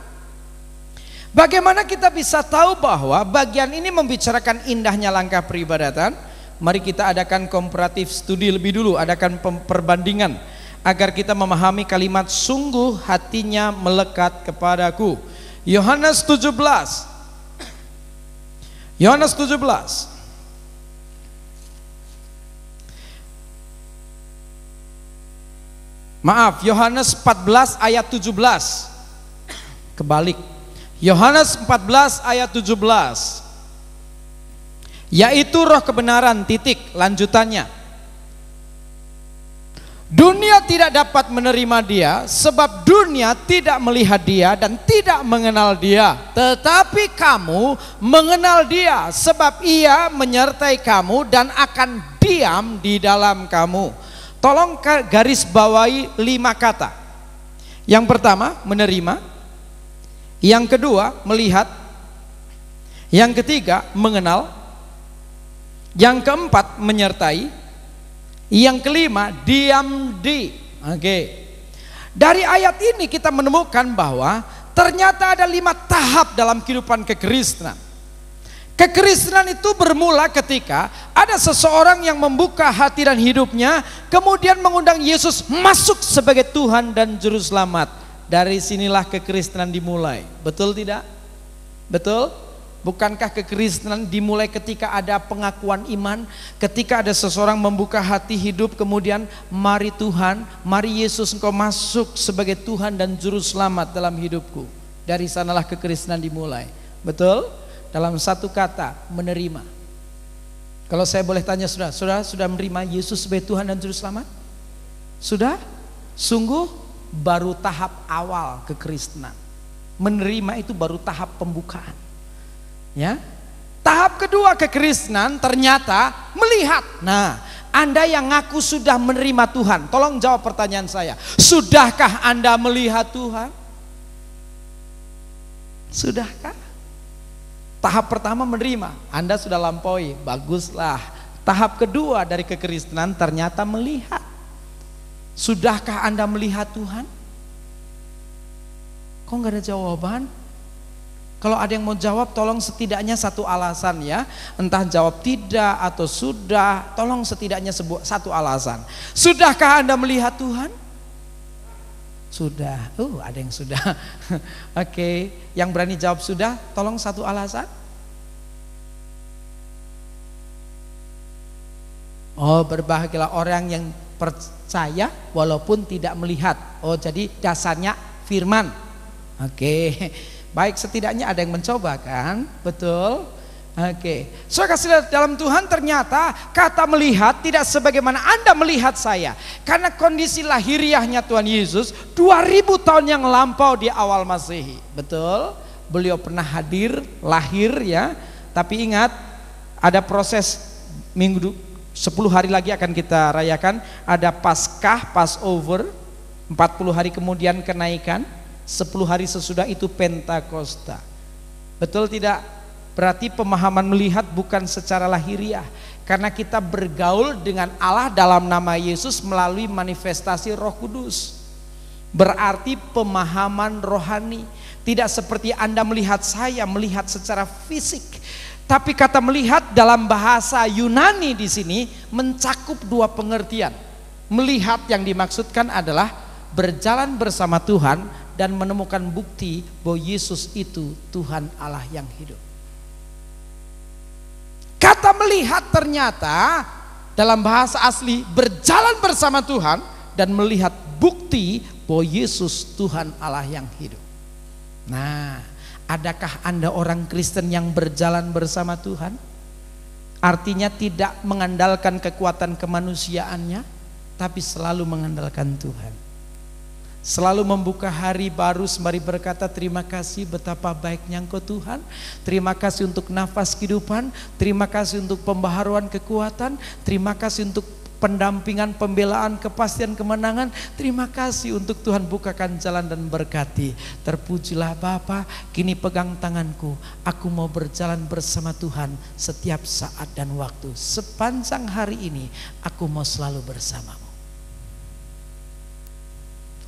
Bagaimana kita bisa tahu bahwa bagian ini membicarakan indahnya langkah peribadatan? Mari kita adakan komparatif studi lebih dulu, adakan perbandingan, agar kita memahami kalimat sungguh hatinya melekat kepadaku. Yohanes 17. Yohanes 17. Maaf, Yohanes 14 ayat 17. Kebalik. Yohanes 14 ayat 17. Yaitu roh kebenaran, titik, lanjutannya. Dunia tidak dapat menerima dia, sebab dunia tidak melihat dia dan tidak mengenal dia. Tetapi kamu mengenal dia, sebab ia menyertai kamu dan akan diam di dalam kamu. Tolong garis bawahi 5 kata. Yang pertama, menerima. Yang kedua, melihat. Yang ketiga, mengenal. Yang keempat, menyertai. Yang kelima, diam di. Oke. Dari ayat ini kita menemukan bahwa ternyata ada 5 tahap dalam kehidupan kekristenan. Kekristenan itu bermula ketika ada seseorang yang membuka hati dan hidupnya, kemudian mengundang Yesus masuk sebagai Tuhan dan Juru Selamat. Dari sinilah kekristenan dimulai. Betul tidak? Betul? Bukankah kekristenan dimulai ketika ada pengakuan iman, ketika ada seseorang membuka hati hidup, kemudian mari Tuhan, mari Yesus, engkau masuk sebagai Tuhan dan Juru Selamat dalam hidupku. Dari sanalah kekristenan dimulai. Betul? Dalam satu kata, menerima. Kalau saya boleh tanya, saudara sudah menerima Yesus sebagai Tuhan dan Juru Selamat? Sudah? Sungguh baru tahap awal kekristenan. Menerima itu baru tahap pembukaan. Ya, tahap kedua kekristenan ternyata melihat. Nah, Anda yang ngaku sudah menerima Tuhan, tolong jawab pertanyaan saya. Sudahkah Anda melihat Tuhan? Sudahkah? Tahap pertama menerima, Anda sudah lampaui, baguslah. Tahap kedua dari kekristenan ternyata melihat. Sudahkah Anda melihat Tuhan? Kok nggak ada jawaban? Kalau ada yang mau jawab, tolong setidaknya satu alasan ya. Entah jawab tidak atau sudah, tolong setidaknya satu alasan. Sudahkah Anda melihat Tuhan? Sudah. Ada yang sudah. Oke, yang berani jawab sudah, tolong satu alasan. Oh, berbahagialah orang yang percaya walaupun tidak melihat. Oh, jadi dasarnya firman. Oke. Baik, setidaknya ada yang mencoba kan? Betul? Oke. Saudara kasih lihat, dalam Tuhan ternyata kata melihat tidak sebagaimana Anda melihat saya. Karena kondisi lahiriahnya Tuhan Yesus 2000 tahun yang lampau di awal Masehi. Betul? Beliau pernah hadir, lahir ya. Tapi ingat, ada proses minggu 10 hari lagi akan kita rayakan. Ada Paskah, Passover, 40 hari kemudian kenaikan, 10 hari sesudah itu Pentakosta. Betul tidak? Berarti pemahaman melihat bukan secara lahiriah, karena kita bergaul dengan Allah dalam nama Yesus melalui manifestasi Roh Kudus. Berarti pemahaman rohani, tidak seperti Anda melihat saya melihat secara fisik. Tapi kata melihat dalam bahasa Yunani di sini mencakup dua pengertian. Melihat yang dimaksudkan adalah berjalan bersama Tuhan dan menemukan bukti bahwa Yesus itu Tuhan Allah yang hidup. Kata melihat ternyata dalam bahasa asli berjalan bersama Tuhan dan melihat bukti bahwa Yesus Tuhan Allah yang hidup. Nah, adakah Anda orang Kristen yang berjalan bersama Tuhan? Artinya tidak mengandalkan kekuatan kemanusiaannya, tapi selalu mengandalkan Tuhan. Selalu membuka hari baru sembari berkata terima kasih betapa baiknya Engkau Tuhan. Terima kasih untuk nafas kehidupan. Terima kasih untuk pembaharuan kekuatan. Terima kasih untuk pendampingan, pembelaan, kepastian kemenangan. Terima kasih untuk Tuhan bukakan jalan dan berkati. Terpujilah Bapa, kini pegang tanganku. Aku mau berjalan bersama Tuhan setiap saat dan waktu. Sepanjang hari ini aku mau selalu bersamamu.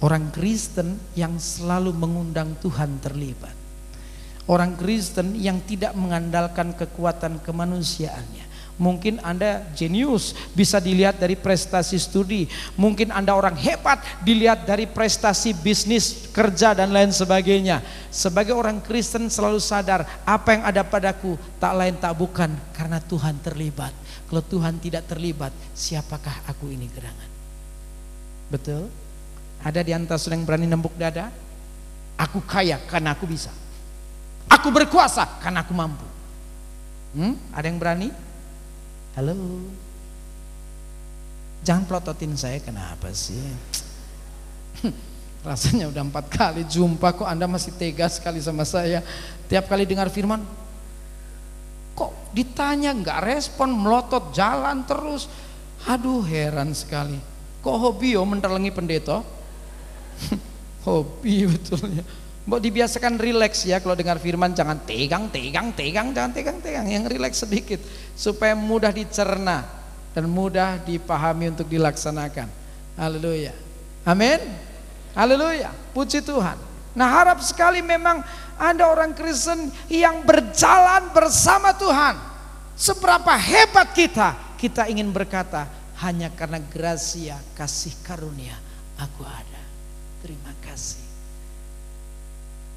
Orang Kristen yang selalu mengundang Tuhan terlibat. Orang Kristen yang tidak mengandalkan kekuatan kemanusiaannya. Mungkin Anda jenius, bisa dilihat dari prestasi studi. Mungkin Anda orang hebat, dilihat dari prestasi bisnis, kerja dan lain sebagainya. Sebagai orang Kristen selalu sadar, apa yang ada padaku tak lain tak bukan karena Tuhan terlibat. Kalau Tuhan tidak terlibat, siapakah aku ini gerangan? Betul? Ada di antara saudara yang berani nembuk dada? Aku kaya karena aku bisa. Aku berkuasa karena aku mampu. Ada yang berani? Halo. Jangan pelototin saya, kenapa sih? Rasanya udah 4 kali jumpa kok Anda masih tega sekali sama saya. Tiap kali dengar firman, kok ditanya nggak respon, melotot jalan terus. Aduh, heran sekali. Kok hobi menterlengi pendeta? Hobi betulnya. Mbok dibiasakan rileks ya, kalau dengar firman jangan tegang, jangan tegang, yang rileks sedikit supaya mudah dicerna dan mudah dipahami untuk dilaksanakan. Haleluya. Amin. Haleluya. Puji Tuhan. Nah, harap sekali memang Anda orang Kristen yang berjalan bersama Tuhan. Seberapa hebat kita ingin berkata hanya karena gracia, kasih karunia aku ada. Terima kasih.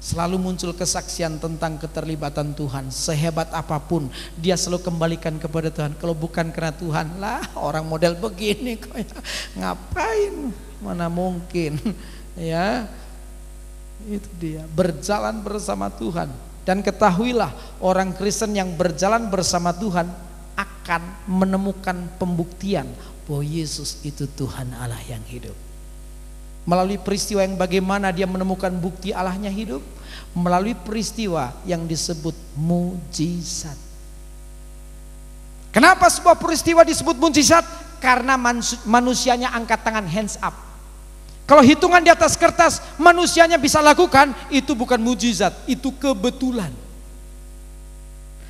Selalu muncul kesaksian tentang keterlibatan Tuhan. Sehebat apapun dia selalu kembalikan kepada Tuhan. Kalau bukan karena Tuhan, lah orang model begini kok ya, ngapain? Mana mungkin. Ya, itu dia, berjalan bersama Tuhan. Dan ketahuilah, orang Kristen yang berjalan bersama Tuhan akan menemukan pembuktian bahwa Yesus itu Tuhan Allah yang hidup. Melalui peristiwa yang bagaimana dia menemukan bukti Allahnya hidup? Melalui peristiwa yang disebut mujizat. Kenapa sebuah peristiwa disebut mujizat? Karena manusianya angkat tangan, hands up. Kalau hitungan di atas kertas manusianya bisa lakukan, itu bukan mujizat, itu kebetulan.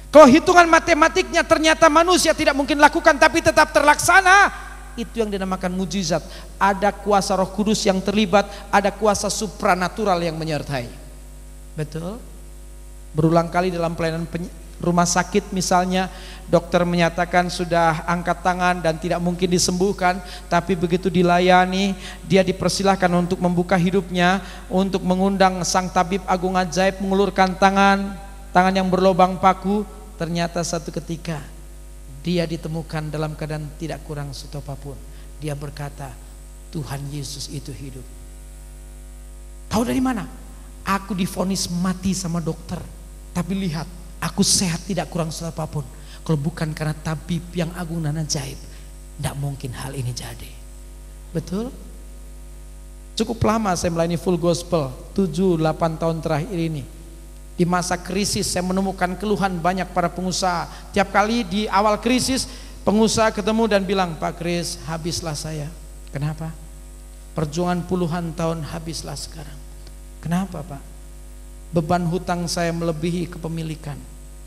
Kalau hitungan matematiknya ternyata manusia tidak mungkin lakukan tapi tetap terlaksana, itu yang dinamakan mujizat. Ada kuasa Roh Kudus yang terlibat, ada kuasa supranatural yang menyertai. Betul? Berulang kali dalam pelayanan rumah sakit misalnya, dokter menyatakan sudah angkat tangan dan tidak mungkin disembuhkan, tapi begitu dilayani, dia dipersilahkan untuk membuka hidupnya, untuk mengundang sang tabib agung ajaib mengulurkan tangan yang berlobang paku. Ternyata satu ketika dia ditemukan dalam keadaan tidak kurang suatu apapun. Dia berkata, Tuhan Yesus itu hidup. Tahu dari mana? Aku divonis mati sama dokter, tapi lihat, aku sehat tidak kurang suatu apapun. Kalau bukan karena tabib yang agung dan ajaib, tidak mungkin hal ini jadi. Betul? Cukup lama saya melayani full gospel, 7-8 tahun terakhir ini. Di masa krisis saya menemukan keluhan banyak para pengusaha. Tiap kali di awal krisis, pengusaha ketemu dan bilang, Pak Kris, habislah saya. Kenapa? Perjuangan puluhan tahun habislah sekarang. Kenapa Pak? Beban hutang saya melebihi kepemilikan.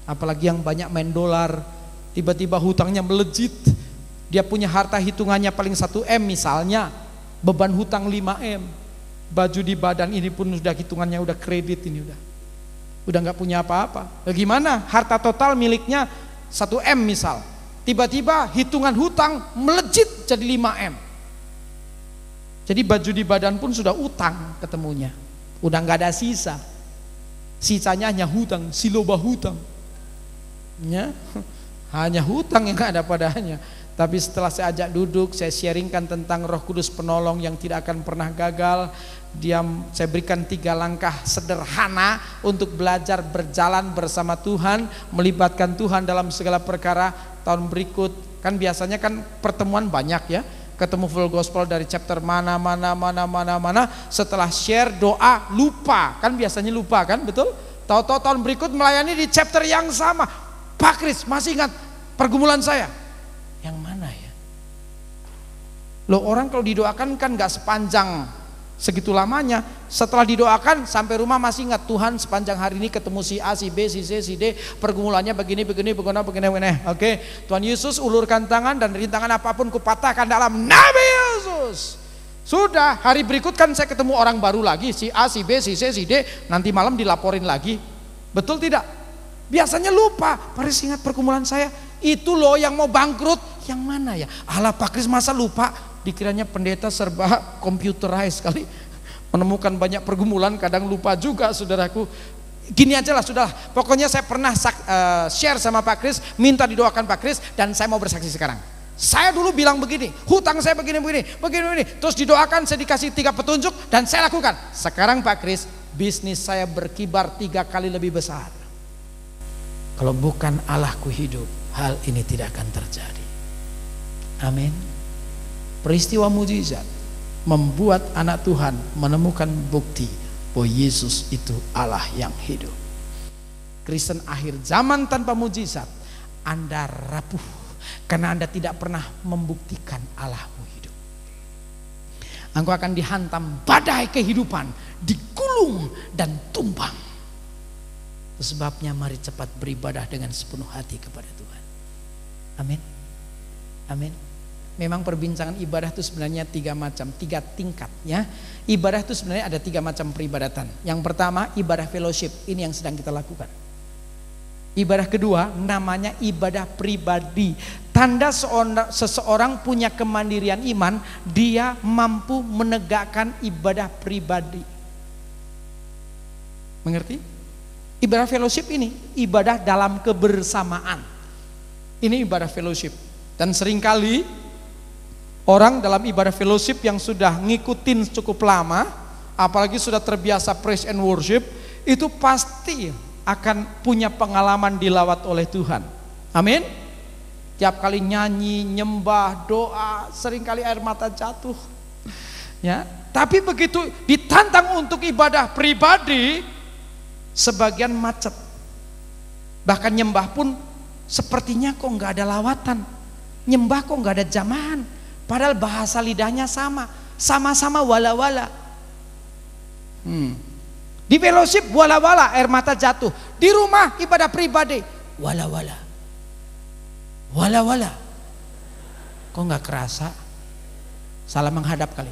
Apalagi yang banyak main dolar, tiba-tiba hutangnya melejit. Dia punya harta hitungannya paling 1 M misalnya, beban hutang 5 M. Baju di badan ini pun sudah hitungannya udah kredit ini udah nggak punya apa-apa. Bagaimana harta total miliknya 1 M misal, tiba-tiba hitungan hutang melejit jadi 5 M. Jadi baju di badan pun sudah utang ketemunya, udah nggak ada sisa. Sisanya hanya hutang, siloba hutang, ya, hanya hutang yang ada padanya. Tapi setelah saya ajak duduk, saya sharingkan tentang Roh Kudus penolong yang tidak akan pernah gagal. Saya berikan 3 langkah sederhana untuk belajar berjalan bersama Tuhan, melibatkan Tuhan dalam segala perkara. Tahun berikut kan biasanya kan pertemuan banyak ya, ketemu full gospel dari chapter mana. Setelah share doa lupa, kan biasanya lupa kan, betul? Tahu-tahu tahun berikut melayani di chapter yang sama. Pak Kris, masih ingat pergumulan saya? Yang mana ya? Loh, orang kalau didoakan kan gak sepanjang segitu lamanya. Setelah didoakan sampai rumah masih ingat, Tuhan sepanjang hari ini ketemu si A, si B, si C, si D, pergumulannya begini. Oke, Tuhan Yesus ulurkan tangan dan rintangan apapun kupatahkan dalam nama Yesus. Sudah, hari berikut kan saya ketemu orang baru lagi, si A, si B, si C, si D, nanti malam dilaporin lagi. Betul tidak? Biasanya lupa. Paris ingat pergumulan saya, itu loh yang mau bangkrut. Yang mana ya? Alah Pak Kris, masa lupa? Dikiranya pendeta serba computerized kali, menemukan banyak pergumulan, kadang lupa juga saudaraku. Gini aja lah, sudah. Pokoknya saya pernah share sama Pak Kris, minta didoakan Pak Kris, dan saya mau bersaksi sekarang. Saya dulu bilang begini, hutang saya begini, terus didoakan, saya dikasih 3 petunjuk dan saya lakukan. Sekarang Pak Kris, bisnis saya berkibar 3 kali lebih besar. Kalau bukan Allahku hidup, hal ini tidak akan terjadi. Amin. Peristiwa mujizat membuat anak Tuhan menemukan bukti bahwa Yesus itu Allah yang hidup. Kristen akhir zaman tanpa mujizat, Anda rapuh karena Anda tidak pernah membuktikan Allahmu hidup. Engkau akan dihantam badai kehidupan, digulung dan tumbang. Itu sebabnya mari cepat beribadah dengan sepenuh hati kepada Tuhan. Amin. Amin. Memang perbincangan ibadah itu sebenarnya 3 macam, 3 tingkat ya. Ibadah itu sebenarnya ada 3 macam peribadatan. Yang pertama ibadah fellowship, ini yang sedang kita lakukan. Ibadah kedua namanya ibadah pribadi. Tanda seseorang punya kemandirian iman, dia mampu menegakkan ibadah pribadi. Mengerti? Ibadah fellowship ini ibadah dalam kebersamaan. Ini ibadah fellowship. Dan seringkali orang dalam ibadah fellowship yang sudah ngikutin cukup lama, apalagi sudah terbiasa praise and worship, itu pasti akan punya pengalaman dilawat oleh Tuhan. Amin. Tiap kali nyanyi, nyembah, doa, seringkali air mata jatuh. Ya, tapi begitu ditantang untuk ibadah pribadi, sebagian macet. Bahkan nyembah pun sepertinya kok nggak ada lawatan. Nyembah kok nggak ada jamahan. Padahal bahasa lidahnya sama-sama wala-wala. Di fellowship wala-wala, air mata jatuh. Di rumah ibadah pribadi, wala wala. Wala wala. Kok nggak kerasa? Salah menghadap kali.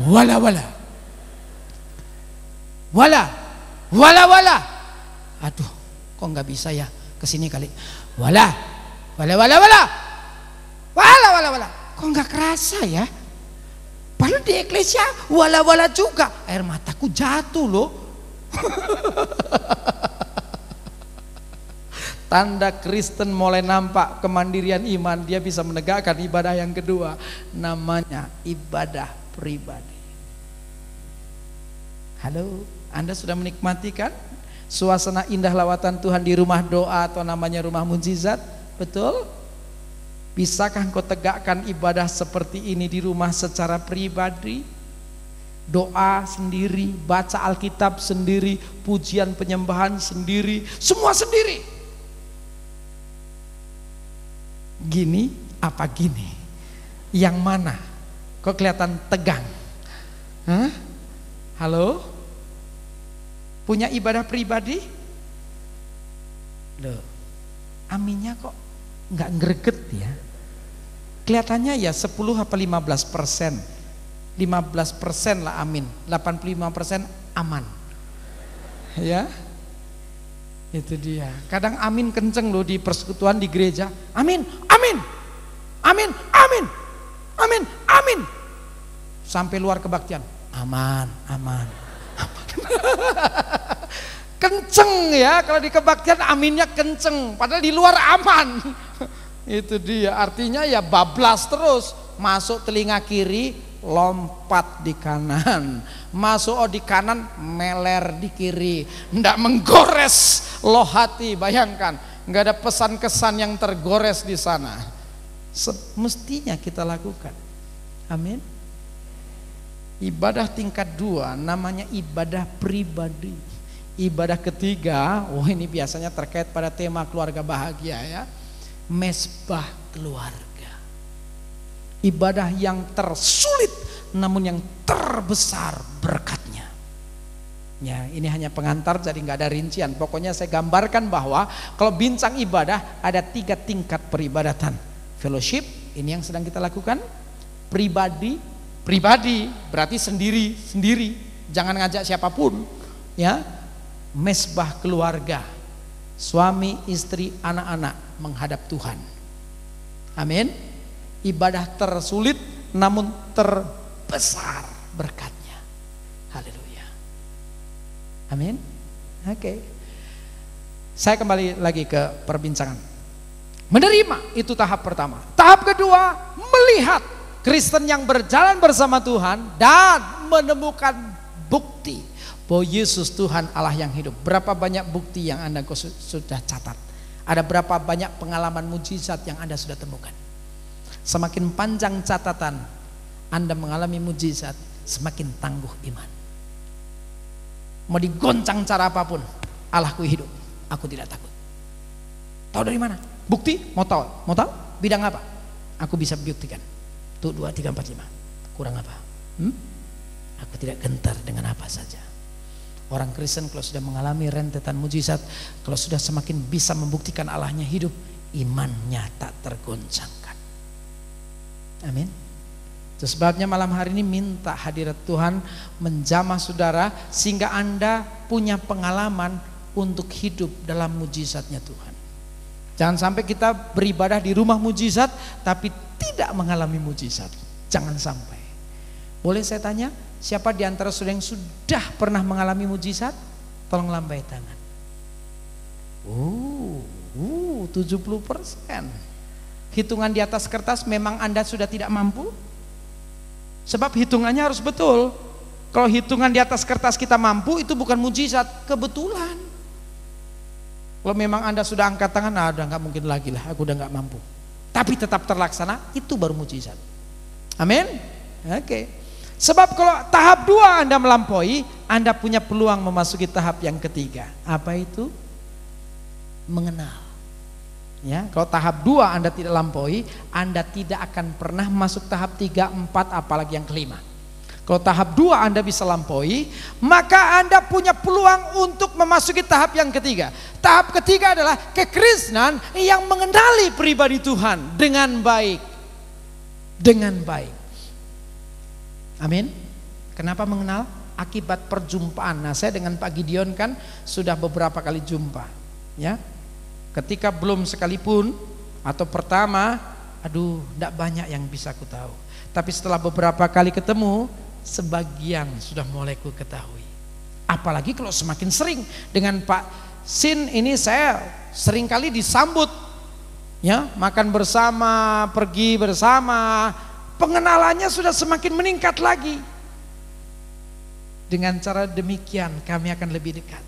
Wala wala. Wala. Wala wala. Aduh, kok nggak bisa ya? Kesini kali. Wala. Wala wala wala. Wala wala wala. Kok nggak kerasa ya? Padahal di Eklesia wala wala juga. Air mataku jatuh loh. Tanda Kristen mulai nampak kemandirian iman, dia bisa menegakkan ibadah yang kedua, namanya ibadah pribadi. Halo, Anda sudah menikmati kan suasana indah lawatan Tuhan di rumah doa atau namanya rumah mujizat? Betul? Bisakah engkau tegakkan ibadah seperti ini di rumah secara pribadi? Doa sendiri, baca Alkitab sendiri, pujian penyembahan sendiri, semua sendiri. Gini apa gini? Yang mana? Kok kelihatan tegang? Hah? Halo? Punya ibadah pribadi? Loh, aminnya kok nggak greget ya? Kelihatannya ya 10 apa 15%. 15% lah amin, 85% aman. Ya. Itu dia. Kadang amin kenceng loh di persekutuan di gereja. Amin, amin, amin, amin, amin, amin. Sampai luar kebaktian. Aman, aman, aman. Kenceng ya, kalau di kebaktian aminnya kenceng. Padahal di luar aman. Itu dia. Artinya ya bablas terus. Masuk telinga kiri, lompat di kanan, masuk di kanan, meler di kiri, ndak menggores loh hati. Bayangkan, nggak ada pesan kesan yang tergores di sana. Semestinya kita lakukan. Amin. Ibadah tingkat 2 namanya ibadah pribadi. Ibadah ketiga, ini biasanya terkait pada tema keluarga bahagia ya, mesbah keluarga. Ibadah yang tersulit namun yang terbesar berkatnya. Ya, ini hanya pengantar jadi nggak ada rincian. Pokoknya saya gambarkan bahwa kalau bincang ibadah ada 3 tingkat peribadatan. Fellowship, ini yang sedang kita lakukan. Pribadi, pribadi berarti sendiri, sendiri. Jangan ngajak siapapun. Ya, mesbah keluarga. Suami, istri, anak-anak menghadap Tuhan. Amin. Ibadah tersulit namun terbesar berkatnya. Haleluya. Amin. Oke. Saya kembali lagi ke perbincangan. Menerima itu tahap pertama. Tahap kedua, melihat Kristen yang berjalan bersama Tuhan dan menemukan bukti bahwa Yesus Tuhan Allah yang hidup. Berapa banyak bukti yang Anda sudah catat? Ada berapa banyak pengalaman mujizat yang Anda sudah temukan? Semakin panjang catatan Anda mengalami mujizat, semakin tangguh iman. Mau digoncang cara apapun, Allahku hidup, aku tidak takut. Tahu dari mana? Bukti? Mau tahu? Mau tahu? Bidang apa? Aku bisa buktikan. 1, 2, 3, 4, 5. Kurang apa? Aku tidak gentar dengan apa saja. Orang Kristen kalau sudah mengalami rentetan mujizat, kalau sudah semakin bisa membuktikan Allahnya hidup, imannya tak tergoncangkan. Amin. Itu sebabnya malam hari ini minta hadirat Tuhan menjamah saudara sehingga Anda punya pengalaman untuk hidup dalam mujizatnya Tuhan. Jangan sampai kita beribadah di rumah mujizat tapi tidak mengalami mujizat. Jangan sampai. Boleh saya tanya, siapa di antara saudara yang sudah pernah mengalami mujizat? Tolong lambai tangan. 70%. Hitungan di atas kertas memang Anda sudah tidak mampu? Sebab hitungannya harus betul. Kalau hitungan di atas kertas kita mampu, itu bukan mujizat, kebetulan. Kalau memang Anda sudah angkat tangan, udah nggak mungkin lagi lah, aku udah nggak mampu. Tapi tetap terlaksana, itu baru mujizat. Amin. Oke. Sebab kalau tahap 2 Anda melampaui, Anda punya peluang memasuki tahap yang ketiga. Apa itu? Mengenal. Ya, kalau tahap 2 Anda tidak lampaui, Anda tidak akan pernah masuk tahap 3, 4, apalagi yang kelima. Kalau tahap 2 Anda bisa lampaui, maka Anda punya peluang untuk memasuki tahap yang ketiga. Tahap ketiga adalah kekristenan yang mengenali pribadi Tuhan dengan baik. Dengan baik. Amin. Kenapa mengenal? Akibat perjumpaan. Nah, saya dengan Pak Gideon kan sudah beberapa kali jumpa, ya. Ketika belum sekalipun atau pertama, aduh, tidak banyak yang bisa aku tahu. Tapi setelah beberapa kali ketemu, sebagian sudah mulai ku ketahui. Apalagi kalau semakin sering dengan Pak Sin ini, saya sering kali disambut, ya, makan bersama, pergi bersama, pengenalannya sudah semakin meningkat lagi. Dengan cara demikian kami akan lebih dekat.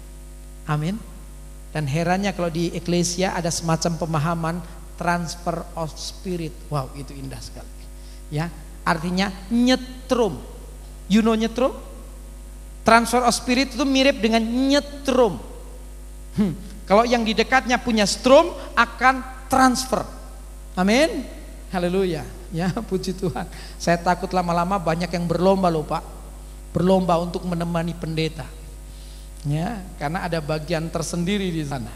Amin. Dan herannya kalau di Eklesia ada semacam pemahaman transfer of spirit. Wow, itu indah sekali. Ya, artinya nyetrum. You know nyetrum? Transfer of spirit itu mirip dengan nyetrum. Kalau yang di dekatnya punya strum akan transfer. Amin. Haleluya. Ya, puji Tuhan. Saya takut lama-lama banyak yang berlomba loh Pak. Berlomba untuk menemani pendeta. Ya, karena ada bagian tersendiri di sana.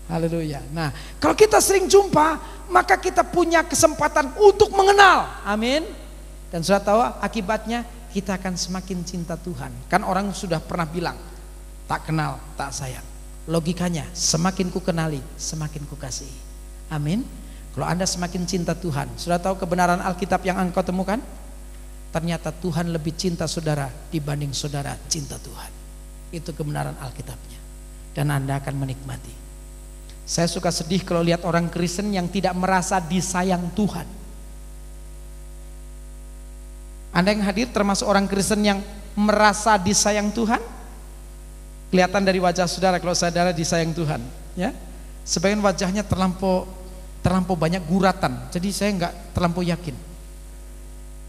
Haleluya. Nah, kalau kita sering jumpa, maka kita punya kesempatan untuk mengenal. Amin. Dan sudah tahu akibatnya kita akan semakin cinta Tuhan. Kan orang sudah pernah bilang, tak kenal, tak sayang. Logikanya, semakin ku kenali, semakin ku kasihi. Amin. Kalau Anda semakin cinta Tuhan, sudah tahu kebenaran Alkitab yang engkau temukan? Ternyata Tuhan lebih cinta saudara dibanding saudara cinta Tuhan. Itu kebenaran Alkitabnya. Dan Anda akan menikmati. Saya suka sedih kalau lihat orang Kristen yang tidak merasa disayang Tuhan. Anda yang hadir termasuk orang Kristen yang merasa disayang Tuhan? Kelihatan dari wajah saudara kalau saudara disayang Tuhan, ya. Sebagian wajahnya terlampau banyak guratan. Jadi saya enggak terlampau yakin.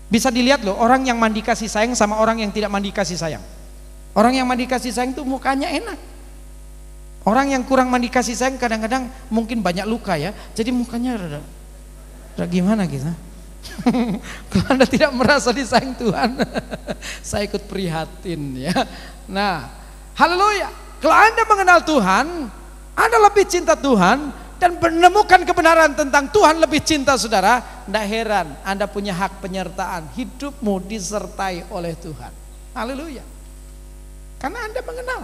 Bisa dilihat loh, orang yang mandi kasih sayang sama orang yang tidak mandi kasih sayang. Orang yang mandi kasih sayang itu mukanya enak. Orang yang kurang mandi kasih sayang kadang-kadang mungkin banyak luka ya. Jadi mukanya rada gimana gitu. Kalau Anda tidak merasa disayang Tuhan, saya ikut prihatin ya. Nah, haleluya. Kalau Anda mengenal Tuhan, Anda lebih cinta Tuhan dan menemukan kebenaran tentang Tuhan lebih cinta saudara, tidak heran Anda punya hak penyertaan, hidupmu disertai oleh Tuhan. Haleluya. Karena Anda mengenal.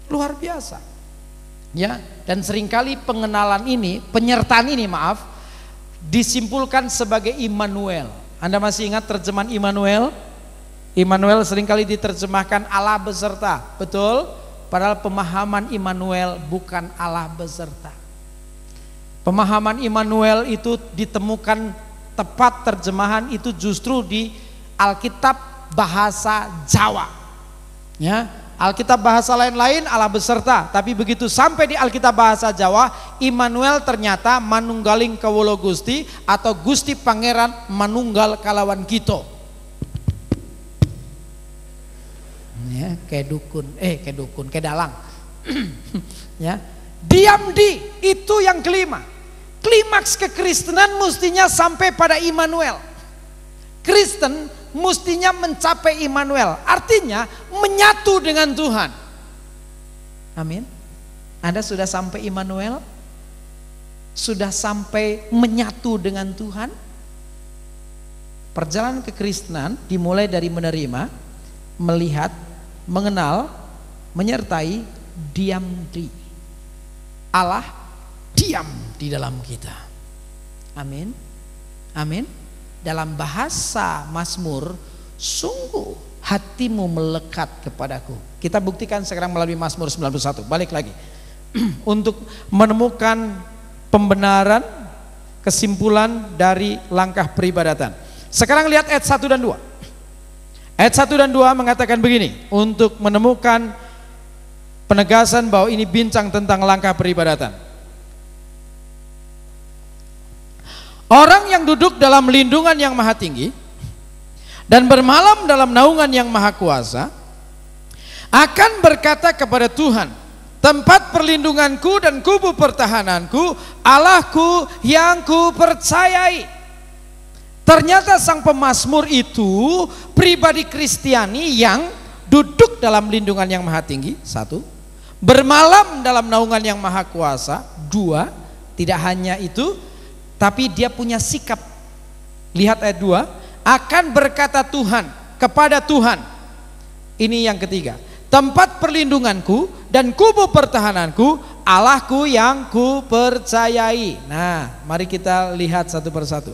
Luar biasa. Ya, dan seringkali pengenalan ini, penyertaan ini maaf, disimpulkan sebagai Immanuel. Anda masih ingat terjemahan Immanuel? Immanuel seringkali diterjemahkan Allah beserta. Betul? Padahal pemahaman Immanuel bukan Allah beserta. Pemahaman Immanuel itu ditemukan tepat terjemahan itu justru di Alkitab bahasa Jawa. Ya, Alkitab bahasa lain-lain Allah beserta, tapi begitu sampai di Alkitab bahasa Jawa, Immanuel ternyata manunggaling kawula Gusti atau Gusti Pangeran manunggal kalawan kita. Ya, kayak dalang. Ya, diam di itu yang kelima. Klimaks kekristenan mestinya sampai pada Immanuel. Kristen mestinya mencapai Immanuel, artinya menyatu dengan Tuhan. Amin. Anda sudah sampai Immanuel? Sudah sampai menyatu dengan Tuhan? Perjalanan kekristenan dimulai dari menerima, melihat, mengenal, menyertai, diam di. Allah diam di dalam kita. Amin. Amin. Dalam bahasa Mazmur, sungguh hatimu melekat kepadaku. Kita buktikan sekarang melalui Mazmur 91. Balik lagi. Untuk menemukan pembenaran, kesimpulan dari langkah peribadatan. Sekarang lihat ayat 1 dan 2. Ayat 1 dan 2 mengatakan begini, untuk menemukan penegasan bahwa ini bincang tentang langkah peribadatan. Orang yang duduk dalam lindungan yang maha tinggi dan bermalam dalam naungan yang maha kuasa akan berkata kepada Tuhan, tempat perlindunganku dan kubu pertahananku, Allahku yang ku percayai. Ternyata sang pemazmur itu pribadi Kristiani yang duduk dalam lindungan yang maha tinggi, satu. Bermalam dalam naungan yang maha kuasa, dua. Tidak hanya itu, tapi dia punya sikap. Lihat ayat 2, akan berkata Tuhan kepada Tuhan. Ini yang ketiga, tempat perlindunganku dan kubu pertahananku, Allahku yang ku percayai. Nah, mari kita lihat satu persatu.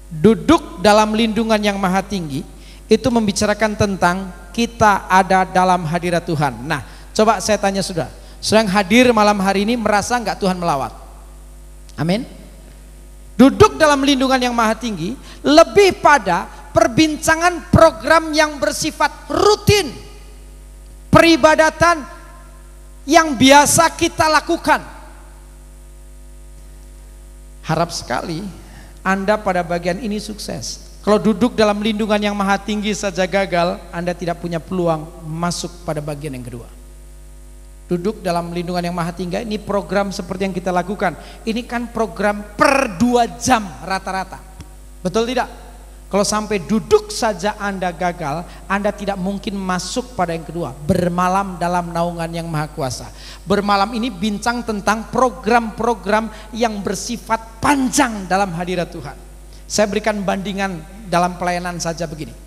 Duduk dalam lindungan yang maha tinggi itu membicarakan tentang kita ada dalam hadirat Tuhan. Nah, coba saya tanya saudara yang hadir malam hari ini, merasa nggak Tuhan melawat? Amin. Duduk dalam lindungan yang maha tinggi lebih pada perbincangan program yang bersifat rutin, peribadatan yang biasa kita lakukan. Harap sekali Anda pada bagian ini sukses. Kalau duduk dalam lindungan yang maha tinggi saja gagal, Anda tidak punya peluang masuk pada bagian yang kedua. Duduk dalam lindungan yang maha tinggi, ini program seperti yang kita lakukan. Ini kan program per 2 jam rata-rata. Betul tidak? Kalau sampai duduk saja Anda gagal, Anda tidak mungkin masuk pada yang kedua. Bermalam dalam naungan yang maha kuasa. Bermalam ini bincang tentang program-program yang bersifat panjang dalam hadirat Tuhan. Saya berikan bandingan dalam pelayanan saja begini.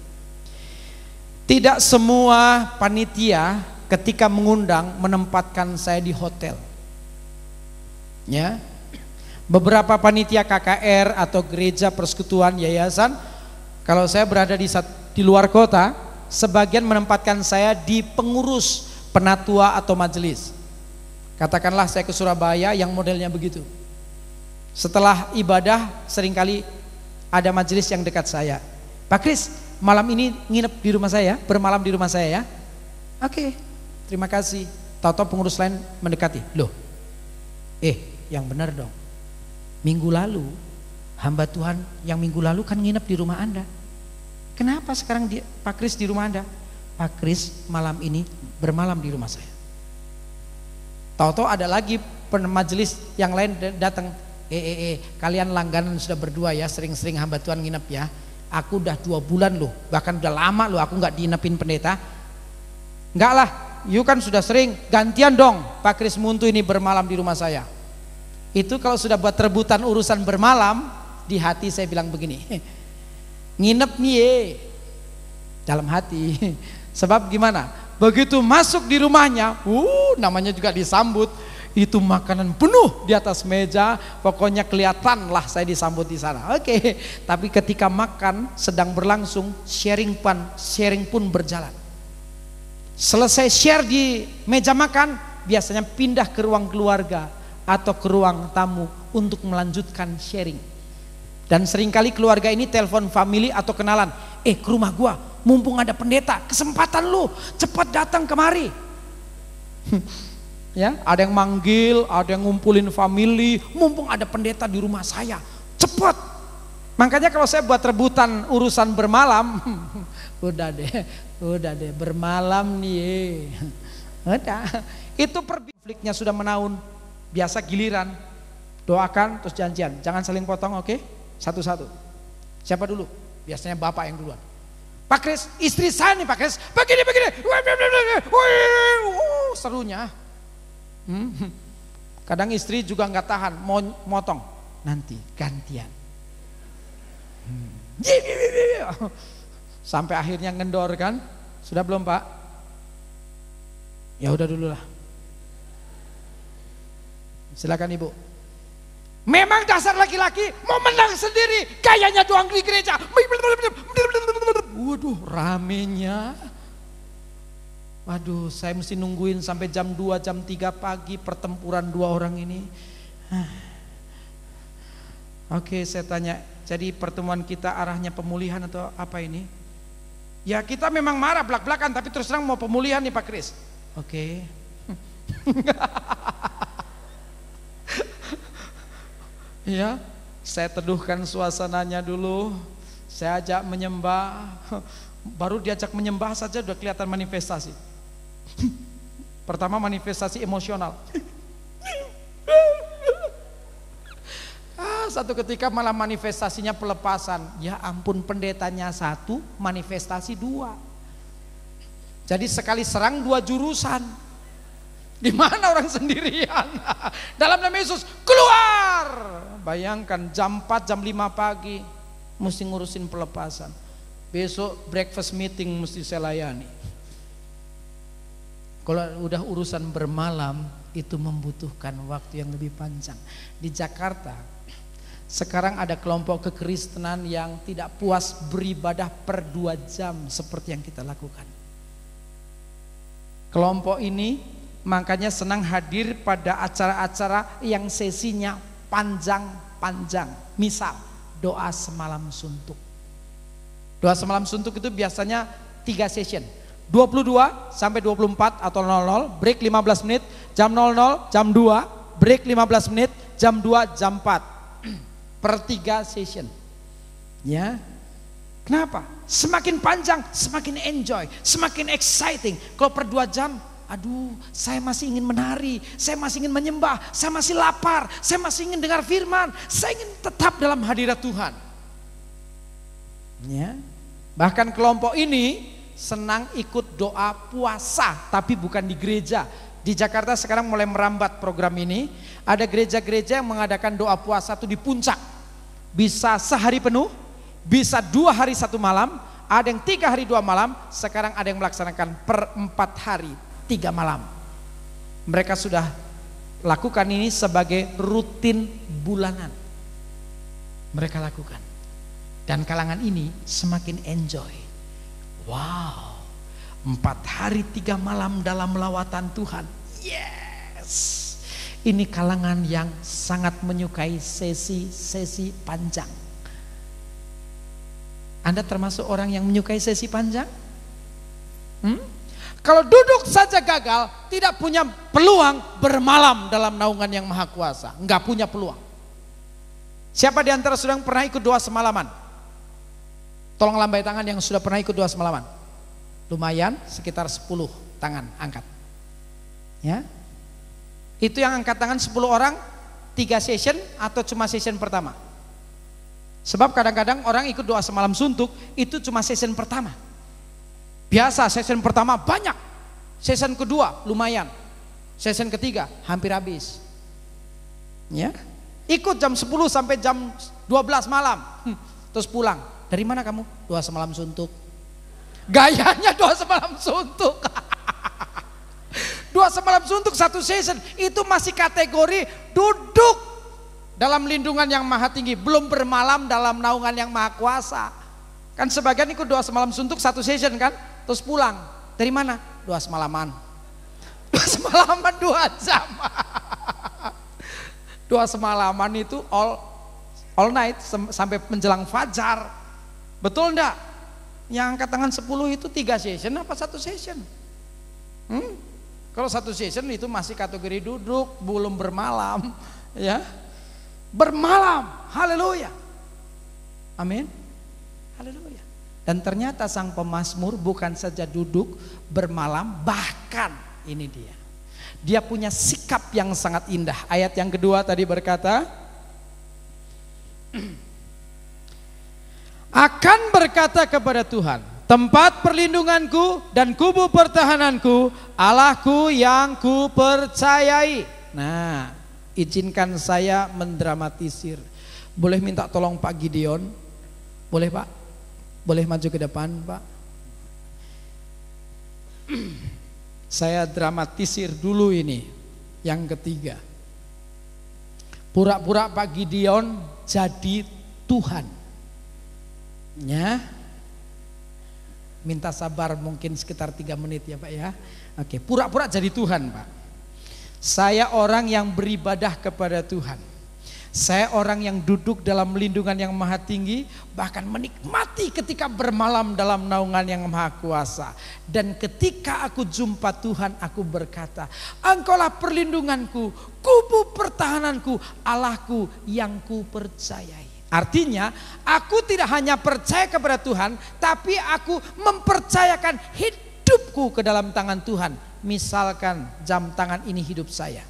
Tidak semua panitia ketika mengundang menempatkan saya di hotel. Ya. Beberapa panitia KKR atau gereja persekutuan yayasan, kalau saya berada di luar kota, sebagian menempatkan saya di pengurus penatua atau majelis. Katakanlah saya ke Surabaya yang modelnya begitu. Setelah ibadah seringkali ada majelis yang dekat saya. Pak Kris, malam ini nginep di rumah saya, bermalam di rumah saya ya. Oke, terima kasih. Tahu-tahu pengurus lain mendekati. Loh, yang benar dong. Minggu lalu hamba Tuhan yang minggu lalu kan nginep di rumah Anda. Kenapa sekarang Pak Kris di rumah Anda? Pak Kris malam ini bermalam di rumah saya. Tahu-tahu ada lagi majelis yang lain datang. Kalian langganan sudah berdua ya, sering-sering hamba Tuhan nginep ya. Aku udah 2 bulan loh, bahkan udah lama loh aku nggak diinepin pendeta. Enggak lah, you kan sudah sering, gantian dong Pak Kris Muntu ini bermalam di rumah saya. Itu kalau sudah buat rebutan urusan bermalam, di hati saya bilang begini, nginep nih dalam hati. Sebab gimana? Begitu masuk di rumahnya, namanya juga disambut. Itu makanan penuh di atas meja, pokoknya kelihatan lah saya disambut di sana. Oke, tapi ketika makan sedang berlangsung, sharing pun berjalan. Selesai share di meja makan, biasanya pindah ke ruang keluarga atau ke ruang tamu untuk melanjutkan sharing. Dan seringkali keluarga ini telepon family atau kenalan, ke rumah gua, mumpung ada pendeta, kesempatan lu, cepat datang kemari. Ya, ada yang manggil, ada yang ngumpulin family, mumpung ada pendeta di rumah saya, cepat. Makanya kalau saya buat rebutan urusan bermalam, udah deh bermalam nih, udah. Itu konfliknya sudah menaun, biasa giliran, doakan terus janjian, jangan saling potong, oke? Satu-satu. Siapa dulu? Biasanya bapak yang duluan. Pak Kris, istri saya nih Pak Kris, begini, serunya. Kadang istri juga nggak tahan, mau motong, nanti gantian. Sampai akhirnya ngendor kan, sudah belum Pak? Ya udah dulu lah. Silakan Ibu. Memang dasar laki-laki mau menang sendiri, gayanya doang di gereja. Waduh, ramenya. Waduh, saya mesti nungguin sampai jam 2, jam 3 pagi pertempuran 2 orang ini. Oke, saya tanya, jadi pertemuan kita arahnya pemulihan atau apa ini? Ya kita memang marah belak-belakan, tapi terus terang mau pemulihan nih Pak Kris. Oke. Ya, saya teduhkan suasananya dulu, saya ajak menyembah. Baru diajak menyembah saja udah kelihatan manifestasi. Pertama manifestasi emosional. satu ketika malah manifestasinya pelepasan. Ya ampun, pendetanya satu, manifestasi dua. Jadi sekali serang dua jurusan. Di mana orang sendirian? Dalam nama Yesus, keluar! Bayangkan jam 4, jam 5 pagi mesti ngurusin pelepasan. Besok breakfast meeting mesti saya layani. Kalau udah urusan bermalam, itu membutuhkan waktu yang lebih panjang. Di Jakarta sekarang ada kelompok kekristenan yang tidak puas beribadah per 2 jam seperti yang kita lakukan. Kelompok ini makanya senang hadir pada acara-acara yang sesinya panjang-panjang. Misal doa semalam suntuk. Doa semalam suntuk itu biasanya 3 session, 22 sampai 24 atau 00, break 15 menit, jam 00, jam 2, break 15 menit, jam 2, jam 4. Per 3 session. Ya. Kenapa? Semakin panjang, semakin enjoy, semakin exciting. Kalau per 2 jam, aduh, saya masih ingin menari, saya masih ingin menyembah, saya masih lapar, saya masih ingin dengar firman, saya ingin tetap dalam hadirat Tuhan. Ya. Bahkan kelompok ini senang ikut doa puasa, tapi bukan di gereja. Di Jakarta sekarang mulai merambat program ini. Ada gereja-gereja yang mengadakan doa puasa itu di puncak. Bisa sehari penuh, bisa 2 hari 1 malam, ada yang 3 hari 2 malam. Sekarang ada yang melaksanakan per 4 hari 3 malam. Mereka sudah lakukan ini sebagai rutin bulanan. Mereka lakukan. Dan kalangan ini semakin enjoy. Wow, 4 hari 3 malam dalam lawatan Tuhan. Yes. Ini kalangan yang sangat menyukai sesi-sesi panjang. Anda termasuk orang yang menyukai sesi panjang? Kalau duduk saja gagal, tidak punya peluang bermalam dalam naungan yang maha kuasa. Enggak punya peluang. Siapa di antara saudara yang pernah ikut doa semalaman? Tolong lambai tangan yang sudah pernah ikut doa semalaman. Lumayan, sekitar 10 tangan angkat. Ya. Itu yang angkat tangan 10 orang, 3 session atau cuma session pertama? Sebab kadang-kadang orang ikut doa semalam suntuk itu cuma session pertama. Biasa session pertama banyak, session kedua lumayan, session ketiga hampir habis. Ya. Ikut jam 10 sampai jam 12 malam, terus pulang. Dari mana kamu? Doa semalam suntuk. Gayanya doa semalam suntuk. Doa semalam suntuk 1 session itu masih kategori duduk dalam lindungan yang maha tinggi, belum bermalam dalam naungan yang maha kuasa. Kan sebagian ikut doa semalam suntuk 1 session kan, terus pulang. Dari mana? Doa semalaman. Doa semalaman 2 jam. Doa semalaman itu all night sampai menjelang fajar. Betul enggak? Yang angkat tangan 10 itu 3 session apa 1 session? Kalau 1 session itu masih kategori duduk, belum bermalam, ya. Bermalam, haleluya. Amin. Haleluya. Dan ternyata sang pemazmur bukan saja duduk, bermalam, bahkan ini dia punya sikap yang sangat indah. Ayat yang kedua tadi berkata, akan berkata kepada Tuhan, tempat perlindunganku dan kubu pertahananku, Allahku yang kupercayai. Nah, izinkan saya mendramatisir. Boleh minta tolong Pak Gideon? Boleh Pak? Boleh maju ke depan Pak? Saya dramatisir dulu ini. Yang ketiga, pura-pura Pak Gideon jadi Tuhan. Ya, minta sabar mungkin sekitar 3 menit ya Pak ya. Oke, pura-pura jadi Tuhan Pak. Saya orang yang beribadah kepada Tuhan. Saya orang yang duduk dalam lindungan yang maha tinggi, bahkan menikmati ketika bermalam dalam naungan yang maha kuasa. Dan ketika aku jumpa Tuhan, aku berkata, Engkaulah perlindunganku, kubu pertahananku, Allahku yang kupercayai. Artinya, aku tidak hanya percaya kepada Tuhan, tapi aku mempercayakan hidupku ke dalam tangan Tuhan. Misalkan jam tangan ini hidup saya.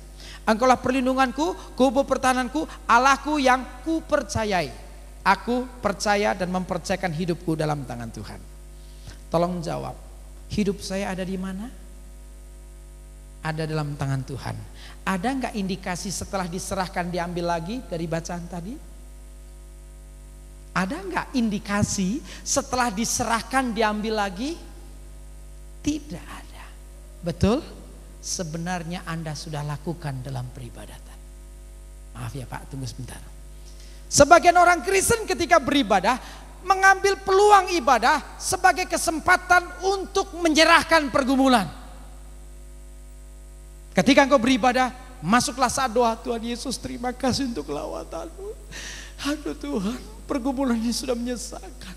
Engkaulah perlindunganku, kubu pertahananku, Allahku yang kupercayai. Aku percaya dan mempercayakan hidupku dalam tangan Tuhan. Tolong jawab, hidup saya ada di mana? Ada dalam tangan Tuhan. Ada enggak indikasi setelah diserahkan diambil lagi dari bacaan tadi? Ada enggak indikasi setelah diserahkan diambil lagi? Tidak ada. Betul? Sebenarnya Anda sudah lakukan dalam peribadatan. Maaf ya Pak, tunggu sebentar. Sebagian orang Kristen ketika beribadah mengambil peluang ibadah sebagai kesempatan untuk menyerahkan pergumulan. Ketika engkau beribadah, masuklah saat doa, Tuhan Yesus terima kasih untuk lawatan-Mu. Aduh Tuhan, pergumulan ini sudah menyesakan.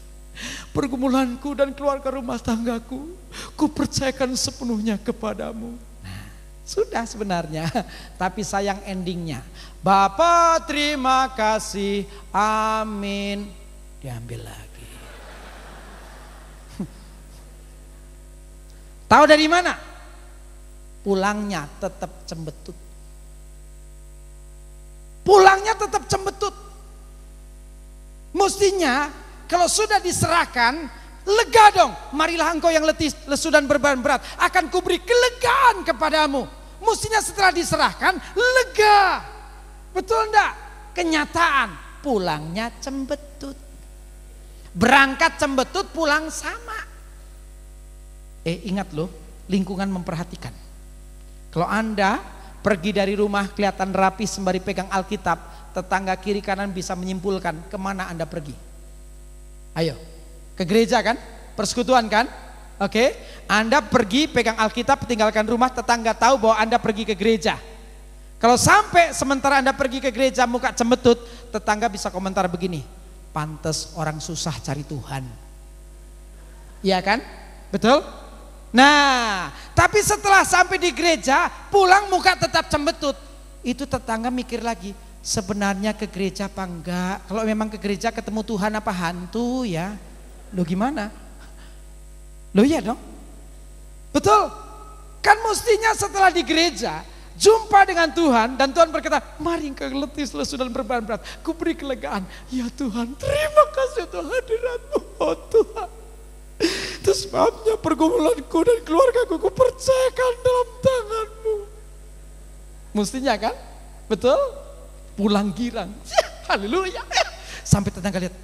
Pergumulanku dan keluarga rumah tanggaku, ku percayakan sepenuhnya kepadamu. Nah, sudah sebenarnya, tapi sayang endingnya. Bapa terima kasih, amin. Diambil lagi. Tahu dari mana? Pulangnya tetap cembetut. Pulangnya tetap cembetut. Mestinya kalau sudah diserahkan, lega dong. Marilah engkau yang letih, lesu dan beban berat, akan kuberi kelegaan kepadamu. Mestinya setelah diserahkan, lega. Betul enggak? Kenyataan, pulangnya cembetut. Berangkat cembetut, pulang sama. Ingat loh, lingkungan memperhatikan. Kalau Anda pergi dari rumah kelihatan rapi sembari pegang Alkitab, tetangga kiri kanan bisa menyimpulkan kemana Anda pergi. Ayo, ke gereja kan? Persekutuan kan? Oke, Anda pergi pegang Alkitab, tinggalkan rumah, tetangga tahu bahwa Anda pergi ke gereja. Kalau sampai sementara Anda pergi ke gereja muka cembetut, tetangga bisa komentar begini, pantes orang susah cari Tuhan. Iya kan? Betul? Nah, tapi setelah sampai di gereja, pulang muka tetap cembetut. Itu tetangga mikir lagi, sebenarnya ke gereja apa enggak? Kalau memang ke gereja ketemu Tuhan apa hantu ya? Loh gimana? Loh iya dong? Betul? Kan mestinya setelah di gereja, jumpa dengan Tuhan dan Tuhan berkata, mari engkau letih, lesu dan beban berat, ku beri kelegaan. Ya Tuhan, terima kasih untuk hadirat-Mu, oh Tuhan. Itu sebabnya pergumulanku dan keluargaku ku percayakan dalam tangan-Mu. Mestinya kan? Betul? Pulang girang. Haleluya. Sampai tetangga lihat,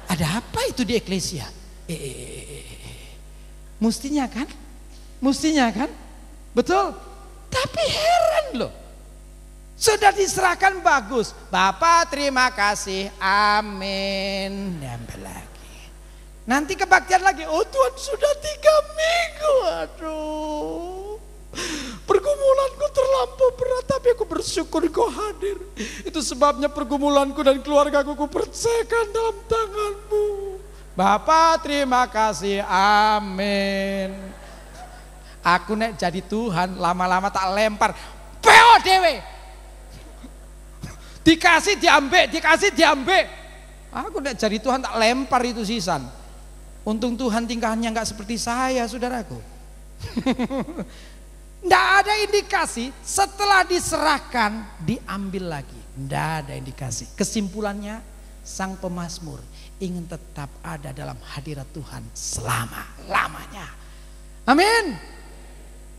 ada apa itu di eklesia? Mestinya kan? Mestinya kan? Betul? Tapi heran loh. Sudah diserahkan bagus. Bapak terima kasih, amin. Diambil lagi. Nanti kebaktian lagi. Oh Tuhan sudah 3 minggu. Aduh. Pergumulanku terlampau berat, tapi aku bersyukur Kau hadir. Itu sebabnya pergumulanku dan keluargaku ku percayakan dalam tangan-Mu. Bapak terima kasih, amin. Aku nek jadi Tuhan lama-lama tak lempar peo dewe. Dikasih diambil, dikasih diambil. Aku nek jadi Tuhan tak lempar itu sisan. Untung Tuhan tingkahnya enggak seperti saya, saudaraku. Enggak ada indikasi setelah diserahkan diambil lagi. Enggak ada indikasi. Kesimpulannya, sang pemazmur ingin tetap ada dalam hadirat Tuhan selama-lamanya. Amin.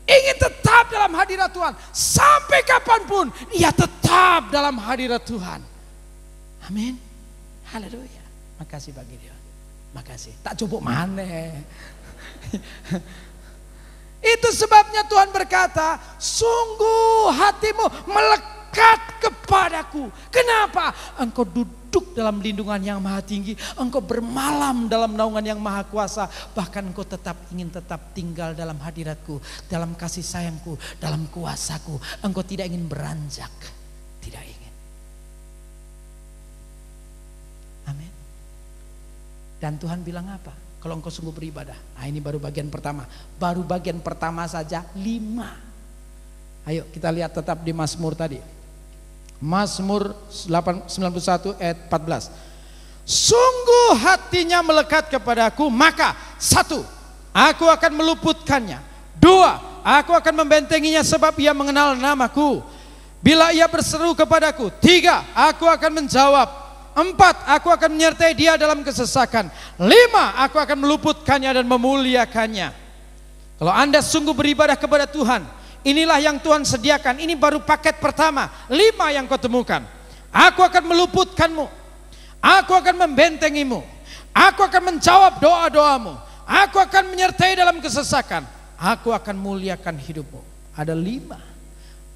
Ingin tetap dalam hadirat Tuhan sampai kapanpun, ia tetap dalam hadirat Tuhan. Amin. Haleluya. Makasih bagi Dia. Makasih. Tak cukup mana. Itu sebabnya Tuhan berkata, sungguh hatimu melekat kepadaku. Kenapa? Engkau duduk dalam lindungan yang maha tinggi. Engkau bermalam dalam naungan yang maha kuasa. Bahkan engkau ingin tetap tinggal dalam hadiratku, dalam kasih sayangku, dalam kuasaku. Engkau tidak ingin beranjak. Tidak ingin. Amin. Dan Tuhan bilang apa? Kalau engkau sungguh beribadah. Nah ini baru bagian pertama. Baru bagian pertama saja 5. Ayo kita lihat tetap di Mazmur tadi. Mazmur 91 ayat 14. Sungguh hatinya melekat kepadaku, maka 1, aku akan meluputkannya. 2, aku akan membentenginya sebab ia mengenal namaku. Bila ia berseru kepadaku, 3, aku akan menjawab. 4, aku akan menyertai dia dalam kesesakan. 5, aku akan meluputkannya dan memuliakannya. Kalau Anda sungguh beribadah kepada Tuhan, inilah yang Tuhan sediakan. Ini baru paket pertama. 5 yang kau temukan. Aku akan meluputkanmu. Aku akan membentengimu. Aku akan menjawab doa-doamu. Aku akan menyertai dalam kesesakan. Aku akan muliakan hidupmu. Ada 5.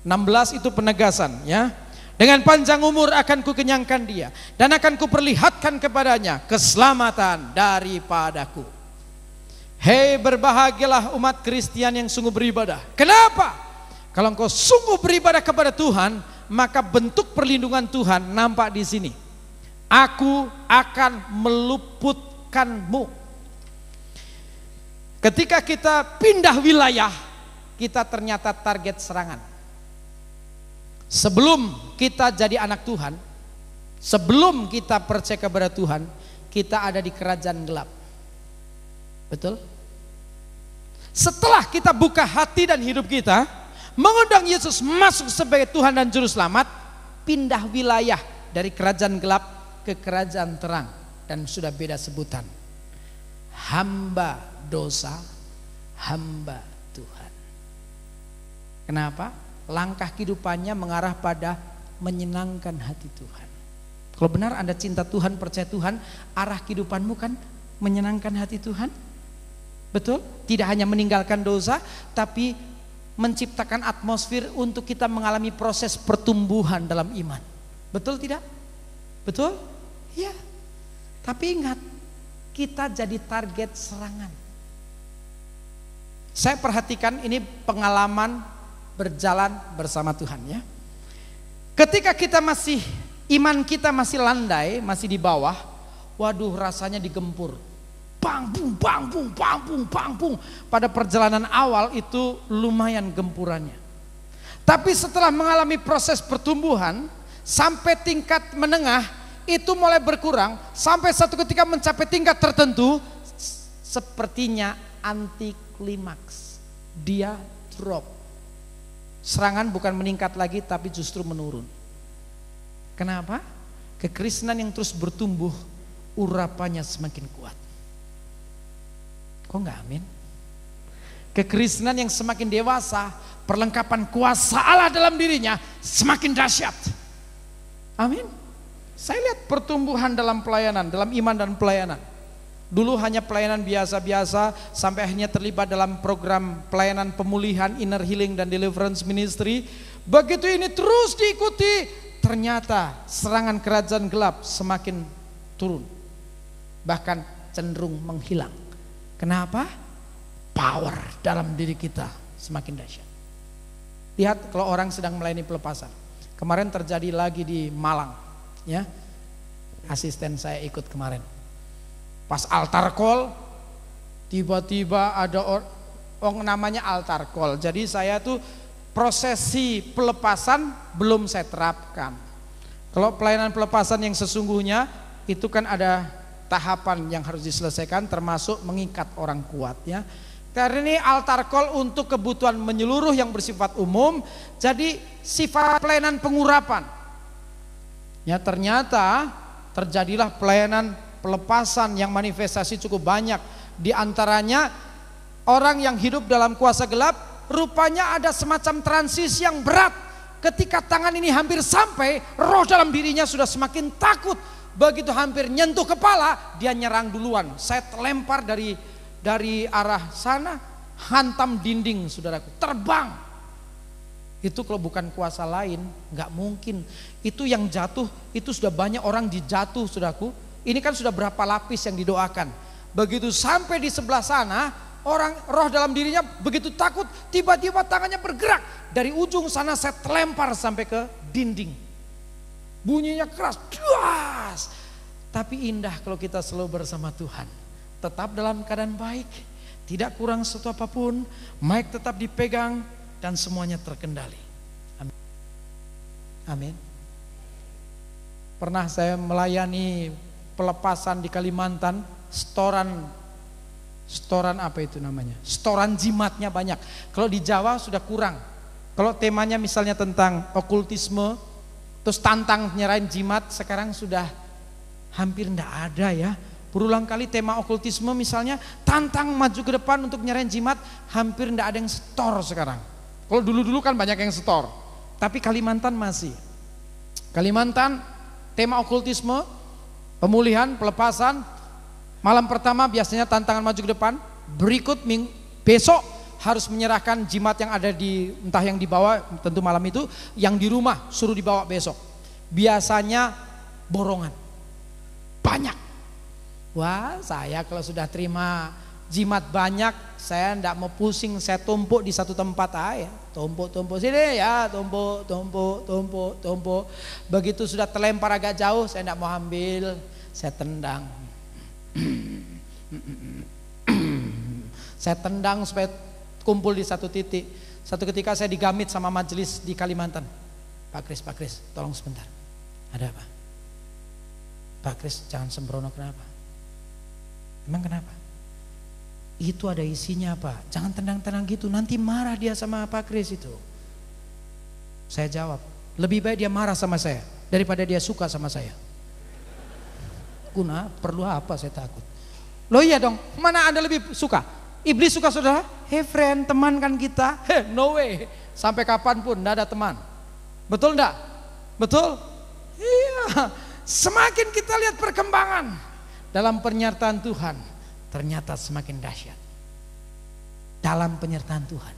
16 itu penegasan, ya. Dengan panjang umur akan kukenyangkan dia, dan akan kuperlihatkan kepadanya keselamatan daripadaku. Hei, berbahagialah umat Kristen yang sungguh beribadah. Kenapa? Kalau engkau sungguh beribadah kepada Tuhan, maka bentuk perlindungan Tuhan nampak di sini. Aku akan meluputkanmu. Ketika kita pindah wilayah, kita ternyata target serangan. Sebelum kita jadi anak Tuhan, sebelum kita percaya kepada Tuhan, kita ada di kerajaan gelap. Betul? Setelah kita buka hati dan hidup kita, mengundang Yesus masuk sebagai Tuhan dan Juru Selamat, pindah wilayah dari kerajaan gelap ke kerajaan terang, dan sudah beda sebutan. Hamba dosa, hamba Tuhan. Kenapa? Langkah kehidupannya mengarah pada menyenangkan hati Tuhan. Kalau benar Anda cinta Tuhan, percaya Tuhan, arah kehidupanmu kan menyenangkan hati Tuhan. Betul? Tidak hanya meninggalkan dosa, tapi menciptakan atmosfer untuk kita mengalami proses pertumbuhan dalam iman. Betul tidak? Betul? Ya. Tapi ingat, kita jadi target serangan. Saya perhatikan ini pengalaman berjalan bersama Tuhan, ya. Ketika kita masih, iman kita masih landai, masih di bawah, waduh rasanya digempur. Bang bung bang bung bang bung bang bung. Pada perjalanan awal itu lumayan gempurannya. Tapi setelah mengalami proses pertumbuhan sampai tingkat menengah, itu mulai berkurang sampai satu ketika mencapai tingkat tertentu, sepertinya anti klimaks. Dia drop. Serangan bukan meningkat lagi tapi justru menurun. Kenapa? Kekristenan yang terus bertumbuh, urapannya semakin kuat. Kok enggak amin? Kekristenan yang semakin dewasa, perlengkapan kuasa Allah dalam dirinya semakin dahsyat. Amin. Saya lihat pertumbuhan dalam pelayanan, dalam iman dan pelayanan. Dulu hanya pelayanan biasa-biasa, sampai akhirnya terlibat dalam program pelayanan pemulihan, inner healing dan deliverance ministry. Begitu ini terus diikuti, ternyata serangan kerajaan gelap semakin turun, bahkan cenderung menghilang. Kenapa? Power dalam diri kita semakin dahsyat. Lihat kalau orang sedang melayani pelepasan. Kemarin terjadi lagi di Malang, ya. Asisten saya ikut kemarin. Pas altar call, tiba-tiba ada orang namanya altar call. Jadi saya tuh prosesi pelepasan belum saya terapkan. Kalau pelayanan pelepasan yang sesungguhnya itu kan ada tahapan yang harus diselesaikan, termasuk mengikat orang kuat, ya. Karena ini altar call untuk kebutuhan menyeluruh yang bersifat umum, jadi sifat pelayanan pengurapan. Ya, ternyata terjadilah pelayanan pelepasan yang manifestasi cukup banyak. Di antaranya orang yang hidup dalam kuasa gelap, rupanya ada semacam transisi yang berat. Ketika tangan ini hampir sampai, roh dalam dirinya sudah semakin takut. Begitu hampir nyentuh kepala, dia nyerang duluan. Saya terlempar dari arah sana, hantam dinding, saudaraku, terbang. Itu kalau bukan kuasa lain, nggak mungkin. Itu yang jatuh, itu sudah banyak orang dijatuh, saudaraku. Ini kan sudah berapa lapis yang didoakan. Begitu sampai di sebelah sana, orang roh dalam dirinya begitu takut, tiba-tiba tangannya bergerak. Dari ujung sana saya terlempar sampai ke dinding. Bunyinya keras, duas. Tapi indah kalau kita selalu bersama Tuhan. Tetap dalam keadaan baik, tidak kurang sesuatu apapun, mic tetap dipegang dan semuanya terkendali. Amin. Amin. Pernah saya melayani pelepasan di Kalimantan, setoran Setoran apa itu namanya? Setoran jimatnya banyak. Kalau di Jawa sudah kurang. Kalau temanya misalnya tentang okultisme, terus tantang nyerahin jimat, sekarang sudah hampir enggak ada ya. Berulang kali tema okultisme misalnya, tantang maju ke depan untuk nyerahin jimat, hampir enggak ada yang setor sekarang. Kalau dulu-dulu kan banyak yang setor, tapi Kalimantan masih. Kalimantan tema okultisme, pemulihan, pelepasan. Malam pertama biasanya tantangan maju ke depan, berikut besok harus menyerahkan jimat yang ada di, entah yang dibawa tentu malam itu, yang di rumah suruh dibawa besok. Biasanya borongan banyak. Wah, saya kalau sudah terima jimat banyak, saya enggak mau pusing, saya tumpuk di satu tempat aja. Tumpuk sini ya, tumpuk. Begitu sudah terlempar agak jauh, saya enggak mau ambil, saya tendang. Saya tendang supaya kumpul di satu titik. Satu ketika saya digamit sama majelis di Kalimantan. Pak Kris, tolong sebentar. Ada apa? Pak Kris, jangan sembrono. Kenapa? Emang kenapa? Itu ada isinya apa? Jangan tendang-tendang gitu, nanti marah dia sama Pak Kris itu. Saya jawab, lebih baik dia marah sama saya daripada dia suka sama saya. Guna, perlu apa saya takut? Loh iya dong, mana Anda lebih suka? Iblis suka saudara? Hey friend, teman kan kita? No way. Sampai kapanpun tidak ada teman. Betul enggak? Betul? Iya. Semakin kita lihat perkembangan dalam penyertaan Tuhan, ternyata semakin dahsyat. Dalam penyertaan Tuhan.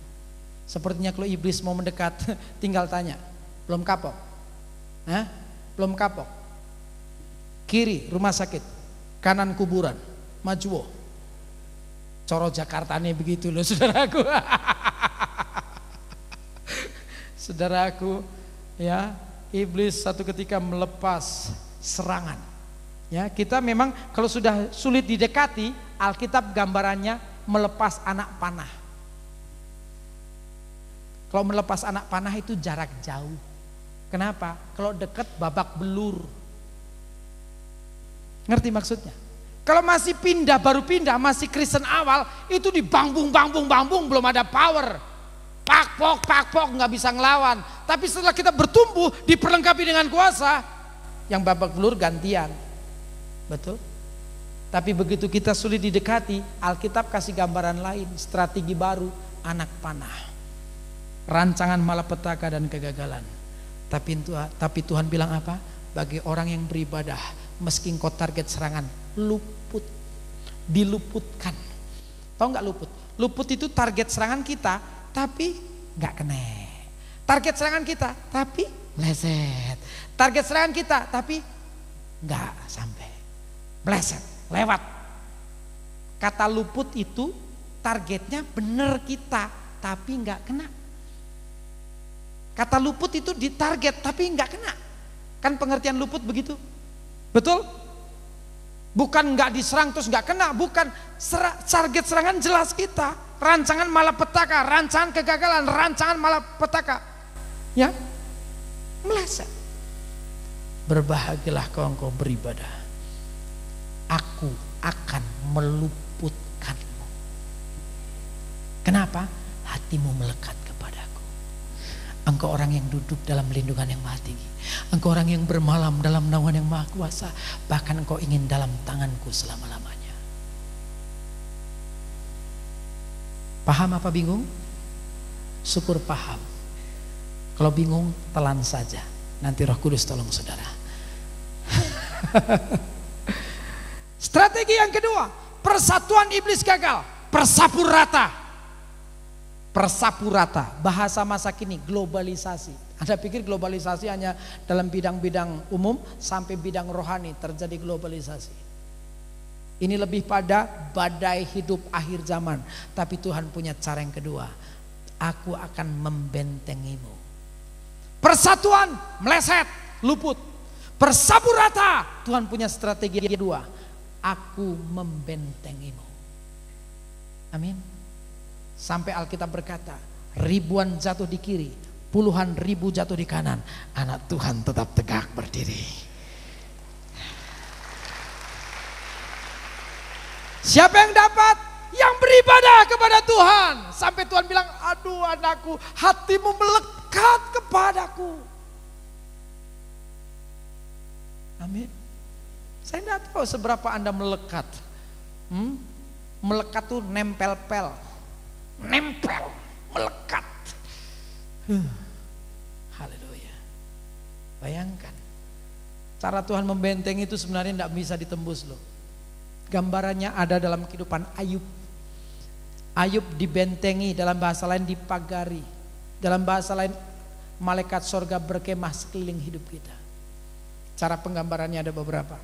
Sepertinya kalau iblis mau mendekat, tinggal tanya. Belum kapok? Belum kapok? Kiri rumah sakit, kanan kuburan, maju. Coro Jakarta nih begitu loh saudaraku. Saudaraku, ya, iblis satu ketika melepas serangan. Ya, kita memang kalau sudah sulit didekati, Alkitab gambarannya melepas anak panah. Kalau melepas anak panah itu jarak jauh. Kenapa? Kalau dekat babak belur. Ngerti maksudnya? Kalau masih pindah, baru pindah, masih Kristen awal, itu dibambung, belum ada power. Pakpok, nggak bisa ngelawan. Tapi setelah kita bertumbuh, diperlengkapi dengan kuasa, yang babak belur gantian. Betul? Tapi begitu kita sulit didekati, Alkitab kasih gambaran lain, strategi baru, anak panah. Rancangan malapetaka dan kegagalan. Tapi Tuhan bilang apa? Bagi orang yang beribadah, meski engkau target serangan, luput, diluputkan. Tahu nggak luput? Luput itu target serangan kita, tapi nggak kena. Target serangan kita, tapi meleset. Target serangan kita, tapi nggak sampai, meleset, lewat. Kata luput itu targetnya bener kita, tapi nggak kena. Kata luput itu ditarget, tapi nggak kena. Kan pengertian luput begitu, betul? Bukan nggak diserang terus nggak kena, bukan. Target serangan jelas kita, rancangan malapetaka, rancangan kegagalan, rancangan malapetaka, ya, meleset. Berbahagialah engkau beribadah, aku akan meluputkanmu. Kenapa? Hatimu melekat kepadaku. Engkau orang yang duduk dalam lindungan yang maha tinggi. Engkau orang yang bermalam dalam naungan yang maha kuasa. Bahkan engkau ingin dalam tanganku selama-lamanya. Paham apa bingung? Syukur paham. Kalau bingung telan saja. Nanti Roh Kudus tolong saudara. Strategi yang kedua, persatuan iblis gagal, persapu rata. Persapu rata, bahasa masa kini globalisasi. Anda pikir globalisasi hanya dalam bidang-bidang umum, sampai bidang rohani terjadi globalisasi. Ini lebih pada badai hidup akhir zaman. Tapi Tuhan punya cara yang kedua, aku akan membentengimu. Persatuan meleset, luput. Persapu rata, Tuhan punya strategi yang kedua, aku membentengimu. Amin. Sampai Alkitab berkata, ribuan jatuh di kiri, puluhan ribu jatuh di kanan, anak Tuhan tetap tegak berdiri. Siapa yang dapat? yang beribadah kepada Tuhan. Sampai Tuhan bilang, aduh anakku, hatimu melekat kepadaku. Amin. Saya tidak tahu seberapa Anda melekat. Melekat tuh nempel-pel. Nempel, melekat. Haleluya. Bayangkan. Cara Tuhan membentengi itu sebenarnya tidak bisa ditembus loh. Gambarannya ada dalam kehidupan Ayub. Ayub dibentengi, dalam bahasa lain dipagari. Dalam bahasa lain malaikat sorga berkemah sekeliling hidup kita. Cara penggambarannya ada beberapa.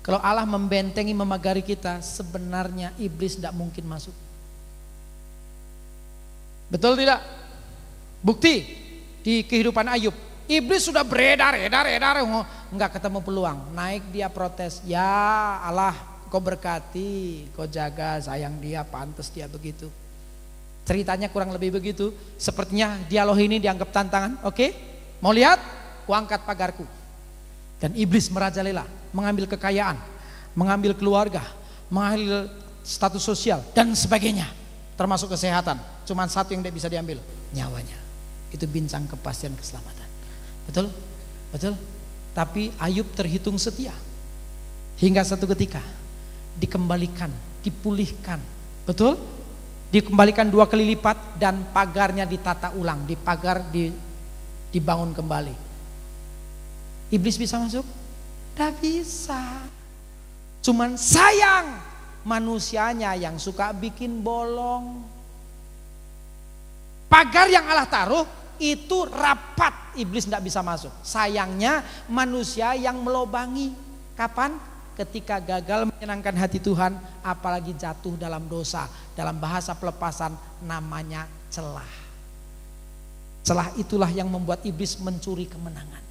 Kalau Allah membentengi, memagari kita, sebenarnya iblis tidak mungkin masuk. Betul tidak? Bukti di kehidupan Ayub. Iblis sudah beredar, enggak ketemu peluang. Naik dia protes, ya Allah kau berkati, kau jaga, sayang dia, pantas dia begitu. Ceritanya kurang lebih begitu. Sepertinya dialog ini dianggap tantangan. Oke, mau lihat? Kuangkat pagarku. Dan iblis merajalela, mengambil kekayaan, mengambil keluarga, mengambil status sosial dan sebagainya. Termasuk kesehatan. Cuman satu yang tidak bisa diambil, nyawanya. Itu bincang kepastian keselamatan. Betul? Betul? Tapi Ayub terhitung setia. Hingga satu ketika dikembalikan, dipulihkan. Betul? Dikembalikan 2 kali lipat dan pagarnya ditata ulang, dibangun kembali. Iblis bisa masuk? Tidak bisa. Cuman sayang manusianya yang suka bikin bolong. Pagar yang Allah taruh itu rapat, iblis tidak bisa masuk. Sayangnya manusia yang melobangi. Kapan? Ketika gagal menyenangkan hati Tuhan, apalagi jatuh dalam dosa. Dalam bahasa pelepasan namanya celah. Celah itulah yang membuat iblis mencuri kemenangan.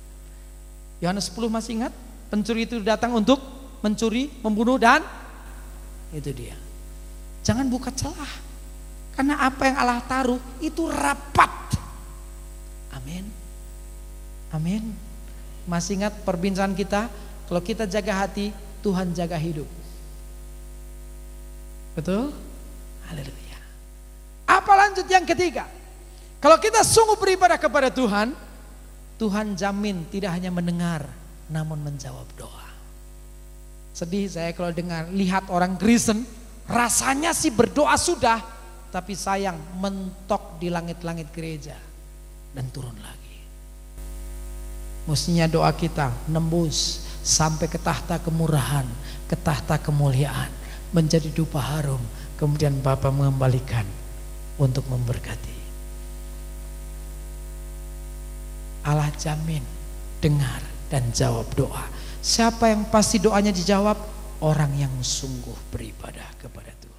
Yohanes 10 masih ingat? Pencuri itu datang untuk mencuri, membunuh dan itu dia. Jangan buka celah. Karena apa yang Allah taruh itu rapat. Amin. Amin. Masih ingat perbincangan kita? Kalau kita jaga hati, Tuhan jaga hidup. Betul? Haleluya. Apa lanjut yang ketiga? Kalau kita sungguh beribadah kepada Tuhan, Tuhan jamin tidak hanya mendengar, namun menjawab doa. Sedih saya kalau lihat orang Kristen, rasanya sih berdoa sudah, tapi sayang mentok di langit-langit gereja dan turun lagi. Mestinya doa kita nembus sampai ke tahta kemurahan, ke tahta kemuliaan, menjadi dupa harum, kemudian Bapa mengembalikan untuk memberkati. Allah jamin dengar dan jawab doa. Siapa yang pasti doanya dijawab? Orang yang sungguh beribadah kepada Tuhan.